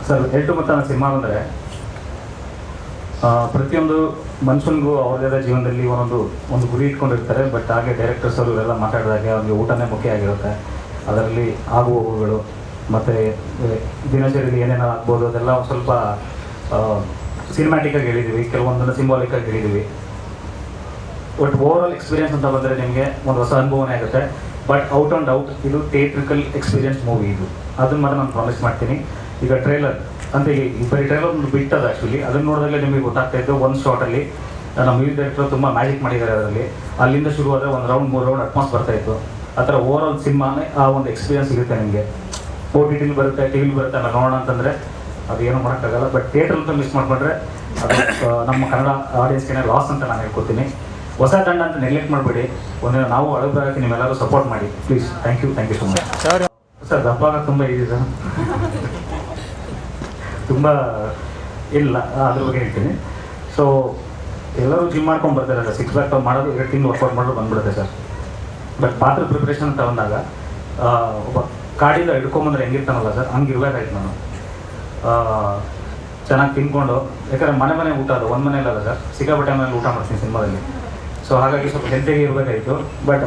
sir, ಎಲ್ಟು ಮತ್ತು ನನ್ನ ಸಿನಿಮಾ ಅಂದರೆ ಪ್ರತಿಯೊಂದು ಮನುಷ್ಯನಿಗೂ ಅವ್ರದೇ ಜೀವನದಲ್ಲಿ ಒಂದು ಗುರಿ ಇಟ್ಕೊಂಡಿರ್ತಾರೆ. ಬಟ್ ಹಾಗೆ ಡೈರೆಕ್ಟರ್ಸ್ ಅವರು ಇವರೆಲ್ಲ ಮಾತಾಡಿದಾಗ ಅವ್ರಿಗೆ ಊಟನೇ ಮುಖ್ಯ ಆಗಿರುತ್ತೆ. ಅದರಲ್ಲಿ ಆಗು ಹೋಗುಗಳು ಮತ್ತು ದಿನಚರಿಯಲ್ಲಿ ಏನೇನೋ ಆಗ್ಬೋದು ಅದೆಲ್ಲ ಒಂದು ಸ್ವಲ್ಪ ಸಿನಿಮ್ಯಾಟಿಕ್ಕಾಗಿ ಹೇಳಿದ್ದೀವಿ, ಕೆಲವೊಂದನ್ನು ಸಿಂಬಾಲಿಕ್ಕಾಗಿ ಹೇಳಿದ್ದೀವಿ. ಬಟ್ ಓವರ್ ಆಲ್ ಎಕ್ಸ್ಪೀರಿಯನ್ಸ್ ಅಂತ ಬಂದರೆ ನಿಮಗೆ ಒಂದು ಹೊಸ ಅನುಭವನೇ ಆಗುತ್ತೆ. ಬಟ್ ಔಟ್ ಆ್ಯಂಡ್ ಔಟ್ ಇದು ಥಿಯೇಟ್ರಿಕಲ್ ಎಕ್ಸ್ಪೀರಿಯನ್ಸ್ ಮೂವಿ ಇದು, ಅದನ್ನು ಮಾತ್ರ ನಾನು ಪ್ರಾಮಿಸ್ ಮಾಡ್ತೀನಿ. ಈಗ ಟ್ರೈಲರ್ ಅಂತ ಈ ಬರೀ ಟ್ರೈಲರ್ ಬಿಟ್ಟದ ಆ್ಯಕ್ಚುಲಿ, ಅದನ್ನು ನೋಡಿದಾಗಲೇ ನಿಮಗೆ ಗೊತ್ತಾಗ್ತಾ ಇತ್ತು. ಒಂದು ಶಾರ್ಟಲ್ಲಿ ನಮ್ಮ ಮ್ಯೂಸಿಕ್ ಡೈರೆಕ್ಟರ್ ತುಂಬ ಮ್ಯಾಜಿಕ್ ಮಾಡಿದ್ದಾರೆ ಅದರಲ್ಲಿ. ಅಲ್ಲಿಂದ ಶುರುವಾದರೆ ಒಂದು ರೌಂಡ್ 3 ರೌಂಡ್ ಅಟ್ಮಾಸ್ ಬರ್ತಾಯಿತ್ತು. ಆ ಥರ ಓವರ್ ಆಲ್ ಸಿನಿಮಾನೇ ಆ ಒಂದು ಎಕ್ಸ್ಪೀರಿಯನ್ಸ್ ಸಿಗುತ್ತೆ ನಿಮಗೆ. OTT ಬರುತ್ತೆ, ಟಿವಿಲಿ ಬರುತ್ತೆ, ಆಮೇಲೆ ನೋಡೋಣ ಅಂತಂದರೆ ಅದು ಏನೂ ಮಾಡೋಕ್ಕಾಗಲ್ಲ. ಬಟ್ ಥಿಯೇಟ್ರ್ ಅಂತ ಮಿಸ್ ಮಾಡಿಕೊಂಡ್ರೆ ಅದು ನಮ್ಮ ಕನ್ನಡ ಆಡಿಯನ್ಸ್ಗೆ ಲಾಸ್ ಅಂತ ನಾನು ಹೇಳ್ಕೊತೀನಿ. ಹೊಸ ತಂಡ ಅಂತ ನೆಗ್ಲೆಕ್ಟ್ ಮಾಡಬೇಡಿ. ಒಂದಿನ ನಾವು ಅಳಬರಾಗಿ ನಿಮ್ಮೆಲ್ಲರೂ ಸಪೋರ್ಟ್ ಮಾಡಿ please. Thank you so much sir. ದಪ್ಪ ತುಂಬ ಇದೆ ಸರ್, ತುಂಬ ಇಲ್ಲ, ಅದ್ರ ಬಗ್ಗೆ ಹೇಳ್ತೀನಿ. ಸೊ ಎಲ್ಲರೂ ಜಿಮ್ ಮಾಡ್ಕೊಂಡು ಬರ್ತಾರೆ ಸರ್, 6 ಪ್ಯಾಕ್ ಮಾಡೋದು 2 ತಿಂಗಳು ವರ್ಕೌಟ್ ಮಾಡೋದು ಬಂದ್ಬಿಡುತ್ತೆ ಸರ್. ಬಟ್ ಪಾತ್ರ ಪ್ರಿಪ್ರೇಷನ್ ಅಂತ ಬಂದಾಗ ಒಬ್ಬ ಕಾಡಿಂದ ಹಿಡ್ಕೊಂಬಂದ್ರೆ ಹೆಂಗಿರ್ತಾನಲ್ಲ ಸರ್, ಹಂಗೆ ಇರಬೇಕಾಯ್ತು ನಾನು. ಚೆನ್ನಾಗಿ ತಿನ್ಕೊಂಡು, ಯಾಕಂದರೆ ಮನೆ ಊಟ ಅದು ಒಂದು ಮನೆಯಲ್ಲ ಸರ್, ಸಿಕ್ಕಾಪಟ್ಟೆ ಮನೇಲಿ ಊಟ ಮಾಡ್ತೀನಿ ಸಿನಿಮಾದಲ್ಲಿ. ಸೊ ಹಾಗಾಗಿ ಸ್ವಲ್ಪ ಹೆಲ್ತಿಗೆ ಇರಬೇಕಾಯಿತು. ಬಟ್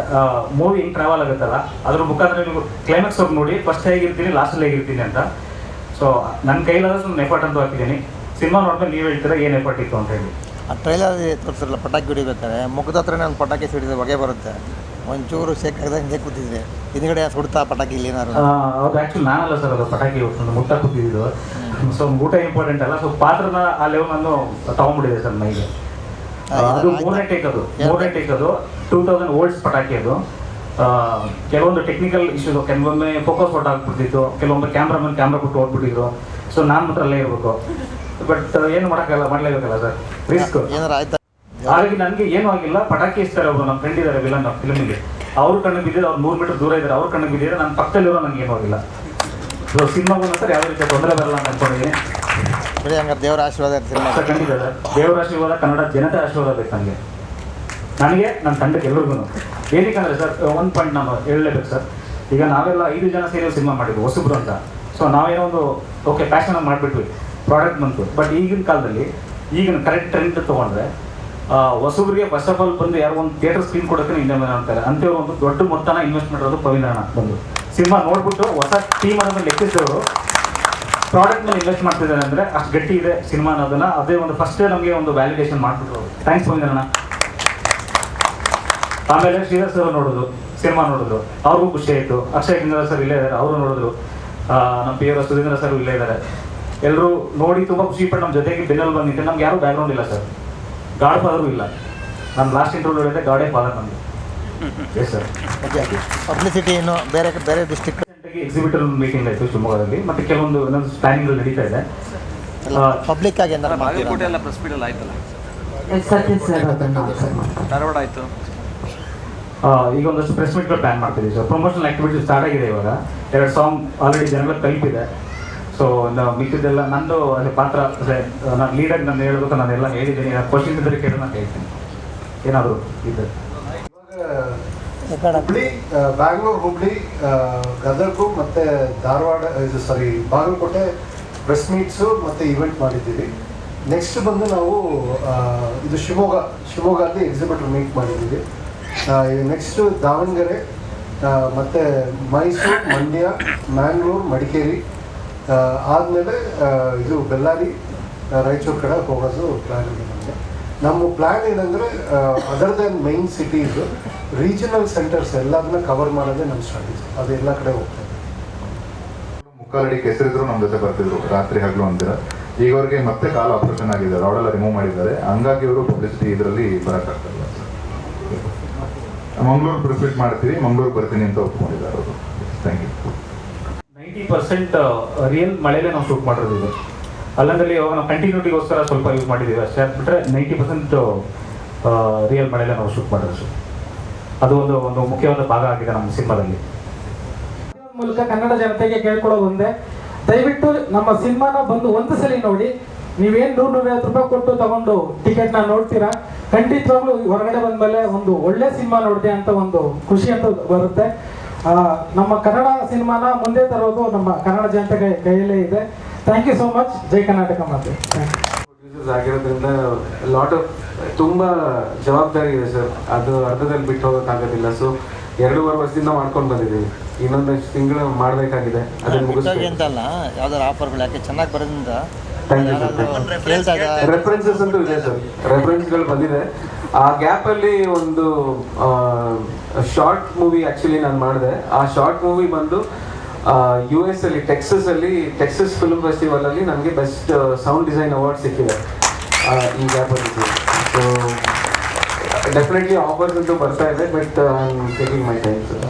ಮೂವಿ ಹಿಂಗೆ ಟ್ರಾವೆಲ್ ಆಗುತ್ತಲ್ಲ, ಅದ್ರ ಮುಖಾಂತರ ನೀವು ಕ್ಲೈಮ್ಯಾಕ್ಸ್ ಹೋಗಿ ನೋಡಿ ಫಸ್ಟ್ ಹೇಗಿರ್ತೀನಿ ಲಾಸ್ಟಲ್ಲಿ ಹೇಗಿರ್ತೀನಿ ಅಂತ. ಸೊ ನನ್ನ ಕೈಲಾದ್ರೆ ಒಂದು ಎಫರ್ಟ್ ಅಂತೂ ಹಾಕಿದ್ದೀನಿ. ಸಿನಿಮಾ ನೋಡ್ಕೊಂಡು ನೀವು ಹೇಳ್ತೀರಾ ಏನು ಎಫರ್ಟ್ ಇತ್ತು ಅಂತ ಹೇಳಿ. ಆ ಟ್ರೈಲರ್ ತೋರಿಸಿರಲ್ಲ, ಪಟಾಕಿ ಹೊಡಿಬೇಕಾದ್ರೆ ಮುಖದ ಹತ್ರನೇ ಒಂದು ಪಟಾಕಿ ಸಿಡಿದ ಹೊಗೆ ಬರುತ್ತೆ, ಒಂಚೂರು ಶೇಕ್ ಆಗದೆ ಹಿಂಗೆ ಕೂತಿದ್ರೆ ಹಿಂದ್ಗಡೆ ಸುಡ್ತಾ ಪಟಾಕಿ ಇಲ್ಲಿ ಏನಾದ್ರು. ಅದು ಆ್ಯಕ್ಚುಲಿ ನಾನಲ್ಲ ಸರ್, ಅದು ಪಟಾಕಿ ಒಂದು ಮುಟ್ಟ ಕೂತಿದ್ದು. ಸೊ ಊಟ ಇಂಪಾರ್ಟೆಂಟ್ ಅಲ್ಲ. ಸೊ ಪಾತ್ರನ ಆ ಲೆವೆಲನ್ನು ತೊಗೊಂಡ್ಬಿಟ್ಟಿದೆ ಸರ್ ಮೈಗೆ. ಅದು 3ನೇ ಟೇಕ್ ಅದು 2000 ವೋಲ್ಟ್ಸ್ ಪಟಾಕಿ ಅದು. ಕೆಲವೊಂದು ಟೆಕ್ನಿಕಲ್ ಇಶ್ಯೂಸ್, ಕೆಲವೊಮ್ಮೆ ಫೋಕಸ್ ಔಟ್ ಆಗ್ಬಿಡ್ತಿತ್ತು, ಕೆಲವೊಮ್ಮೆ ಕ್ಯಾಮ್ರಾ ಕೊಟ್ಟು ಹೋಗ್ಬಿಟ್ಟಿದ್ರು. ಸೊ ನಾನು ಮಾತ್ರ ಅಲ್ಲೇ ಇರಬೇಕು. ಬಟ್ ಏನು ಮಾಡಲೇಬೇಕಲ್ಲ ಸರ್, ರಿಸ್ಕ್. ಹಾಗಾಗಿ ನನಗೆ ಏನೂ ಆಗಿಲ್ಲ. ಪಟಾಕಿ ಇಸ್ತಾರೆ ಅವರು, ನಮ್ಮ ಫ್ರೆಂಡ್ ಇದ್ದಾರೆ ವಿಲನ್ ಫಿಲ್ಮಿಗೆ, ಅವ್ರ ಕಣ್ಣಿಗೆ ಬಿದ್ದಿದೆ, ಅವ್ರು 100 ಮೀಟರ್ ದೂರ ಇದ್ದಾರೆ, ಅವ್ರ ಕಣ್ಣಿಗೆ ಬಿದ್ದಿದೆ, ನನ್ನ ಪಕ್ಕದಲ್ಲಿರೋ ನನಗೆ ಏನೂ ಆಗಿಲ್ಲ. ಸೊ ಸಿನಿಮಾಗೂ ಸರ್ ಯಾವುದೇ ರೀತಿಯ ತೊಂದರೆ ಬರಲ್ಲ ಅಂತ ಅಂದ್ಕೊಂಡಿದ್ದೀನಿ. ಬರೀ ಹಂಗಾರೆ ದೇವರ ಆಶೀರ್ವಾದ ಸಿನಿಮಾ ಸರ್, ಖಂಡಿತ ಸರ್. ದೇವರ ಆಶೀರ್ವಾದ, ಕನ್ನಡ ಜನತೆ ಆಶೀರ್ವಾದ ಬೇಕು ನನಗೆ ನನ್ನ ತಂಡಕ್ಕೆ ಎಲ್ರಿಗೂ. ಏನಕ್ಕಂದರೆ ಸರ್, ಒಂದು ಪಾಯಿಂಟ್ ನಾನು ಹೇಳಲೇಬೇಕು ಸರ್. ಈಗ ನಾವೆಲ್ಲ 5 ಜನ ಸೇರಿ ಸಿನಿಮಾ ಮಾಡಿದ್ವಿ ಹೊಸಬ್ರು ಅಂತ. ಸೊ ನಾವೇನೋ ಒಂದು ಓಕೆ ಪ್ಯಾಷನ್ ಮಾಡಿಬಿಟ್ವಿ, ಪ್ರಾಡಕ್ಟ್ ಬಂತು. ಬಟ್ ಈಗಿನ ಕಾಲದಲ್ಲಿ ಈಗಿನ ಕರೆಕ್ಟ್ ಟ್ರೆಂಡ್ ತೊಗೊಂಡ್ರೆ ಹೊಸಬ್ರಿಗೆ ಫಸ್ಟ್ ಆಫ್ ಆಲ್ ಬಂದು ಯಾರೋ ಒಂದು ಥಿಯೇಟರ್ ಸ್ಕ್ರೀನ್ ಕೊಡೋಕೆ ಇಂಡಿಯಾ ಅಂತಾರೆ ಅಂಥವ್ರು ಒಂದು ದೊಡ್ಡ ಮೊತ್ತನ ಇನ್ವೆಸ್ಟ್ ಮಾಡಿರೋದು ಪವಿತ್ರಣ್ಣ ಬಂದು ಸಿನಿಮಾ ನೋಡ್ಬಿಟ್ಟು ಹೊಸ ಟೀಮ್ ಅನ್ನೋದನ್ನ ಲೆಕ್ಕಿಸಿದವರು ಪ್ರಾಡಕ್ಟ್ ಮೇಲೆ ಇನ್ವೆಸ್ಟ್ ಮಾಡ್ತಿದ್ದಾರೆ ಅಂದರೆ ಅಷ್ಟು ಗಟ್ಟಿ ಇದೆ ಸಿನಿಮಾ ಅನ್ನೋದನ್ನ. ಅದೇ ಒಂದು ಫಸ್ಟ್ ನಮಗೆ ಒಂದು ವ್ಯಾಲಿಡೇಷನ್ ಮಾಡಿಬಿಟ್ರು. ಥ್ಯಾಂಕ್ಸ್ ಪವಿತ್ರಣ್ಣ. ಆಮೇಲೆ ಶ್ರೀಧರ್ ಸರ್ ನೋಡೋದು, ಸಿನಿಮಾ ನೋಡಿದ್ರು, ಅವ್ರಿಗೂ ಖುಷಿ ಆಯಿತು. ಅಕ್ಷಯ್ ಕುಮಾರ್ ಸರ್ ಇಲ್ಲೇ ಇದ್ದಾರೆ, ಅವರು ನೋಡಿದ್ರು. ನಮ್ಮ ಪಿ ಅವರ ಸುಧೀಂದ್ರ ಸರ್ ಇಲ್ಲೇ ಇದ್ದಾರೆ. ಎಲ್ಲರೂ ನೋಡಿ ತುಂಬ ಖುಷಿ ಪಟ್ಟು ನಮ್ಮ ಜೊತೆಗೆ ಬೆನ್ನಲ್ಲಿ ಬಂದಿದ್ದೆ. ನಮ್ಗೆ ಯಾರೂ ಬ್ಯಾಕ್ಗ್ರೌಂಡ್ ಇಲ್ಲ ಸರ್, ಗಾಡ್ ಫಾದರು ಇಲ್ಲ. ನಾನು ಲಾಸ್ಟ್ ಇಂಟರ್ವ್ಯೂ ಹೇಳಿದೆ ಗಾಡೇ ಫಾದರ್ ನಮಗೆ. Yes sir. ಪಬ್ಲಿಸಿಟಿ ಇನ್ನು ಬೇರೆ ಡಿಸ್ಟ್ರಿಕ್ಟ್ ಎಕ್ಸಿಬಿಟರ್ ಮೀಟಿಂಗ್ ಆಯಿತು ಶಿವಮೊಗ್ಗದಲ್ಲಿ, ಮತ್ತು ಕೆಲವೊಂದು ಇನ್ನೊಂದು ಪ್ಲಾನಿಂಗ್ ನಡೀತಾ ಇದೆ. ಪಬ್ಲಿಕ್ ಆಗಿ ಬಾಗಲಕೋಟೆ ಎಲ್ಲ ಪ್ರೆಸ್ ಮೀಟಲ್ಲಿ ಆಯ್ತಲ್ಲ, ಧಾರವಾಡ ಆಯಿತು. ಈಗ ಒಂದಷ್ಟು ಪ್ರೆಸ್ ಮೀಟ್ಗಳು ಪ್ಲಾನ್ ಮಾಡ್ತಿದ್ದೀವಿ ಸರ್. ಪ್ರಮೋಷನಲ್ ಆಕ್ಟಿವಿಟಿ ಸ್ಟಾರ್ಟ್ ಆಗಿದೆ. ಇವಾಗ 2 ಸಾಂಗ್ ಆಲ್ರೆಡಿ ಜನಗಳಿಗೆ ತಲುಪಿದೆ. ಸೊ ಮಿಕ್ಕಿದ್ದೆಲ್ಲ ನಂದು ಅಲ್ಲಿ ಪಾತ್ರ ನಾನು ಲೀಡಾಗಿ ನಾನು ಹೇಳ್ಬೇಕು, ನಾನೆಲ್ಲ ಹೇಳಿದ್ದೀನಿ. ಕ್ವಶನ್ ಇದ್ದರೆ ಕೇಳಿ ನಾನು ಹೇಳ್ತೀನಿ ಏನಾದರೂ ಇದೆ. ಹುಬ್ಳಿ, ಬ್ಯಾಂಗ್ಳೂರು, ಹುಬ್ಳಿ, ಗದಗು ಮತ್ತು ಧಾರವಾಡ, ಬಾಗಲಕೋಟೆ ಪ್ರೆಸ್ ಮೀಟ್ಸು ಮತ್ತು ಇವೆಂಟ್ ಮಾಡಿದ್ದೀವಿ. ನೆಕ್ಸ್ಟ್ ಬಂದು ನಾವು ಇದು ಶಿವಮೊಗ್ಗದಲ್ಲಿ ಎಕ್ಸಿಬಿಟರ್ ಮೀಟ್ ಮಾಡಿದ್ದೀವಿ. ನೆಕ್ಸ್ಟು ದಾವಣಗೆರೆ, ಮತ್ತು ಮೈಸೂರು, ಮಂಡ್ಯ, ಮ್ಯಾಂಗ್ಳೂರು, ಮಡಿಕೇರಿ ಆದಮೇಲೆ ಇದು ಬೆಳ್ಳಾರಿ, ರಾಯಚೂರು ಕಡೆ ಹೋಗೋದು ಪ್ಲ್ಯಾನ್ ಇದೆ ನಮಗೆ. ನಮ್ಮ ಪ್ಲ್ಯಾನ್ ಏನಂದರೆ other than main cities regional centres ಎಲ್ಲದನ್ನ ಕವರ್ ಮಾಡೋದೇ ನಮ್ಮ ಸ್ಟ್ರಾಟಜಿ. ಅದು ಎಲ್ಲ ಕಡೆ ಹೋಗ್ತದೆ. ಮುಕ್ಕಾಲಡಿ ಕೆಸರಿದ್ರು ನಮ್ಮ ಜೊತೆ ಬರ್ತಿದ್ರು ರಾತ್ರಿ ಹಗಲು ಅಂತೀರ. ಈಗ ಅವ್ರಿಗೆ ಮತ್ತೆ ಕಾಲು ಆಪರೇಷನ್ ಆಗಿದೆ, ರಾಡೆಲ್ಲ ರಿಮೂವ್ ಮಾಡಿದ್ದಾರೆ. ಹಂಗಾಗಿ ಇವರು ಪಬ್ಲಿಸಿಟಿ ಇದರಲ್ಲಿ ಬರೋಕ್ಕಾಗ್ತಲ್ಲ. ಮಂಗಳೂರು ಪ್ರಿಫಿಟ್ ಮಾಡ್ತೀವಿ, ಮಂಗಳೂರು ಬರ್ತೀನಿ ಅಂತ ಒಪ್ಕೊಂಡಿದ್ದಾರೆ ಅವರು. Thank you. 90% ರಿಯಲ್ ಮಳೆಯಲ್ಲೇ ನಾವು ಶೂಟ್ ಮಾಡಿರೋದು ಇದು. ಅಲ್ಲಂದಲ್ಲಿ ಇವಾಗ ನಾವು ಕಂಟಿನ್ಯೂಟಿಗೋಸ್ಕರ ಸ್ವಲ್ಪ ಯೂಸ್ ಮಾಡಿದ್ದೀವಿ ಅಷ್ಟೇ. ಅದು ಬಿಟ್ಟರೆ 90% ರಿಯಲ್ ಮಳೆಯಲ್ಲೇ ನಾವು ಶೂಟ್ ಮಾಡಿರೋದು. ಅದು ಒಂದು ಮುಖ್ಯವಾದ ಭಾಗ ಆಗಿದೆ ನಮ್ಮ ಸಿನಿಮಾದಲ್ಲಿ. ಮೂಲಕ ಕನ್ನಡ ಜನತೆಗೆ ಕೇಳ್ಕೊಳ್ಳೋದು ಒಂದೇ, ದಯವಿಟ್ಟು ನಮ್ಮ ಸಿನಿಮಾನ ಬಂದು ಒಂದು ಸಲ ನೋಡಿ. ನೀವೇನು 100-150 ರೂಪಾಯಿ ಕೊಟ್ಟು ತಗೊಂಡು ಟಿಕೆಟ್ನ ನೋಡ್ತೀರಾ, ಖಂಡಿತವಾಗ್ಲೂ ಹೊರಗಡೆ ಬಂದಮೇಲೆ ಒಂದು ಒಳ್ಳೆ ಸಿನಿಮಾ ನೋಡಿದೆ ಅಂತ ಒಂದು ಖುಷಿ ಅಂತ ಬರುತ್ತೆ. ನಮ್ಮ ಕನ್ನಡ ಸಿನಿಮಾನ ಮುಂದೆ ತರೋದು ನಮ್ಮ ಕನ್ನಡ ಜನತೆ ಕೈಯಲ್ಲೇ ಇದೆ. Thank you so much. Jai Karnataka ಮಾತೆ. ಪ್ರೊಡ್ಯೂಸರ್ಸ್ ಆಗಿರೋದ್ರಿಂದ ಲಾಟ್ ಆಫ್ ತುಂಬ ಜವಾಬ್ದಾರಿ ಇದೆ ಸರ್. ಅದು ಅರ್ಧದಲ್ಲಿ ಬಿಟ್ಟು ಹೋಗೋಕ್ಕಾಗೋದಿಲ್ಲ. ಸೊ 2.5 ವರ್ಷದಿಂದ ಮಾಡ್ಕೊಂಡು ಬಂದಿದ್ದೀವಿ. ಇನ್ನೊಂದಷ್ಟು ತಿಂಗಳು ಮಾಡಬೇಕಾಗಿದೆ. ಅದನ್ನು ಮುಗಿಸ್ತೀವಿ ಅಂತಲ್ಲ, ಯಾವ್ದಾದ್ರು ಆಫರ್ಗಳು ಯಾಕೆ ಚೆನ್ನಾಗಿ ಬರೋದ್ರಿಂದ ರೆಫರೆನ್ಸಸ್ ಅಂತೂ ಇದೆ ಸರ್. ರೆಫರೆನ್ಸ್ಗಳು ಬಂದಿದೆ. ಆ ಗ್ಯಾಪಲ್ಲಿ ಒಂದು ಶಾರ್ಟ್ ಮೂವಿ ಆ್ಯಕ್ಚುಲಿ ನಾನು ಮಾಡಿದೆ. ಆ ಶಾರ್ಟ್ ಮೂವಿ ಬಂದು US ಅಲ್ಲಿ ಟೆಕ್ಸಸ್ ಫಿಲ್ಮ್ ಫೆಸ್ಟಿವಲಲ್ಲಿ ನನಗೆ ಬೆಸ್ಟ್ ಸೌಂಡ್ ಡಿಸೈನ್ ಅವಾರ್ಡ್ ಸಿಕ್ಕಿದೆ ಈ ಗ್ಯಾಪಲ್ಲಿ. ಸೊ ಡೆಫಿನೆಟ್ಲಿ ಆಫರ್ಸ್ ಅಂತೂ ಬರ್ತಾ ಇದೆ, but I am taking my time sir.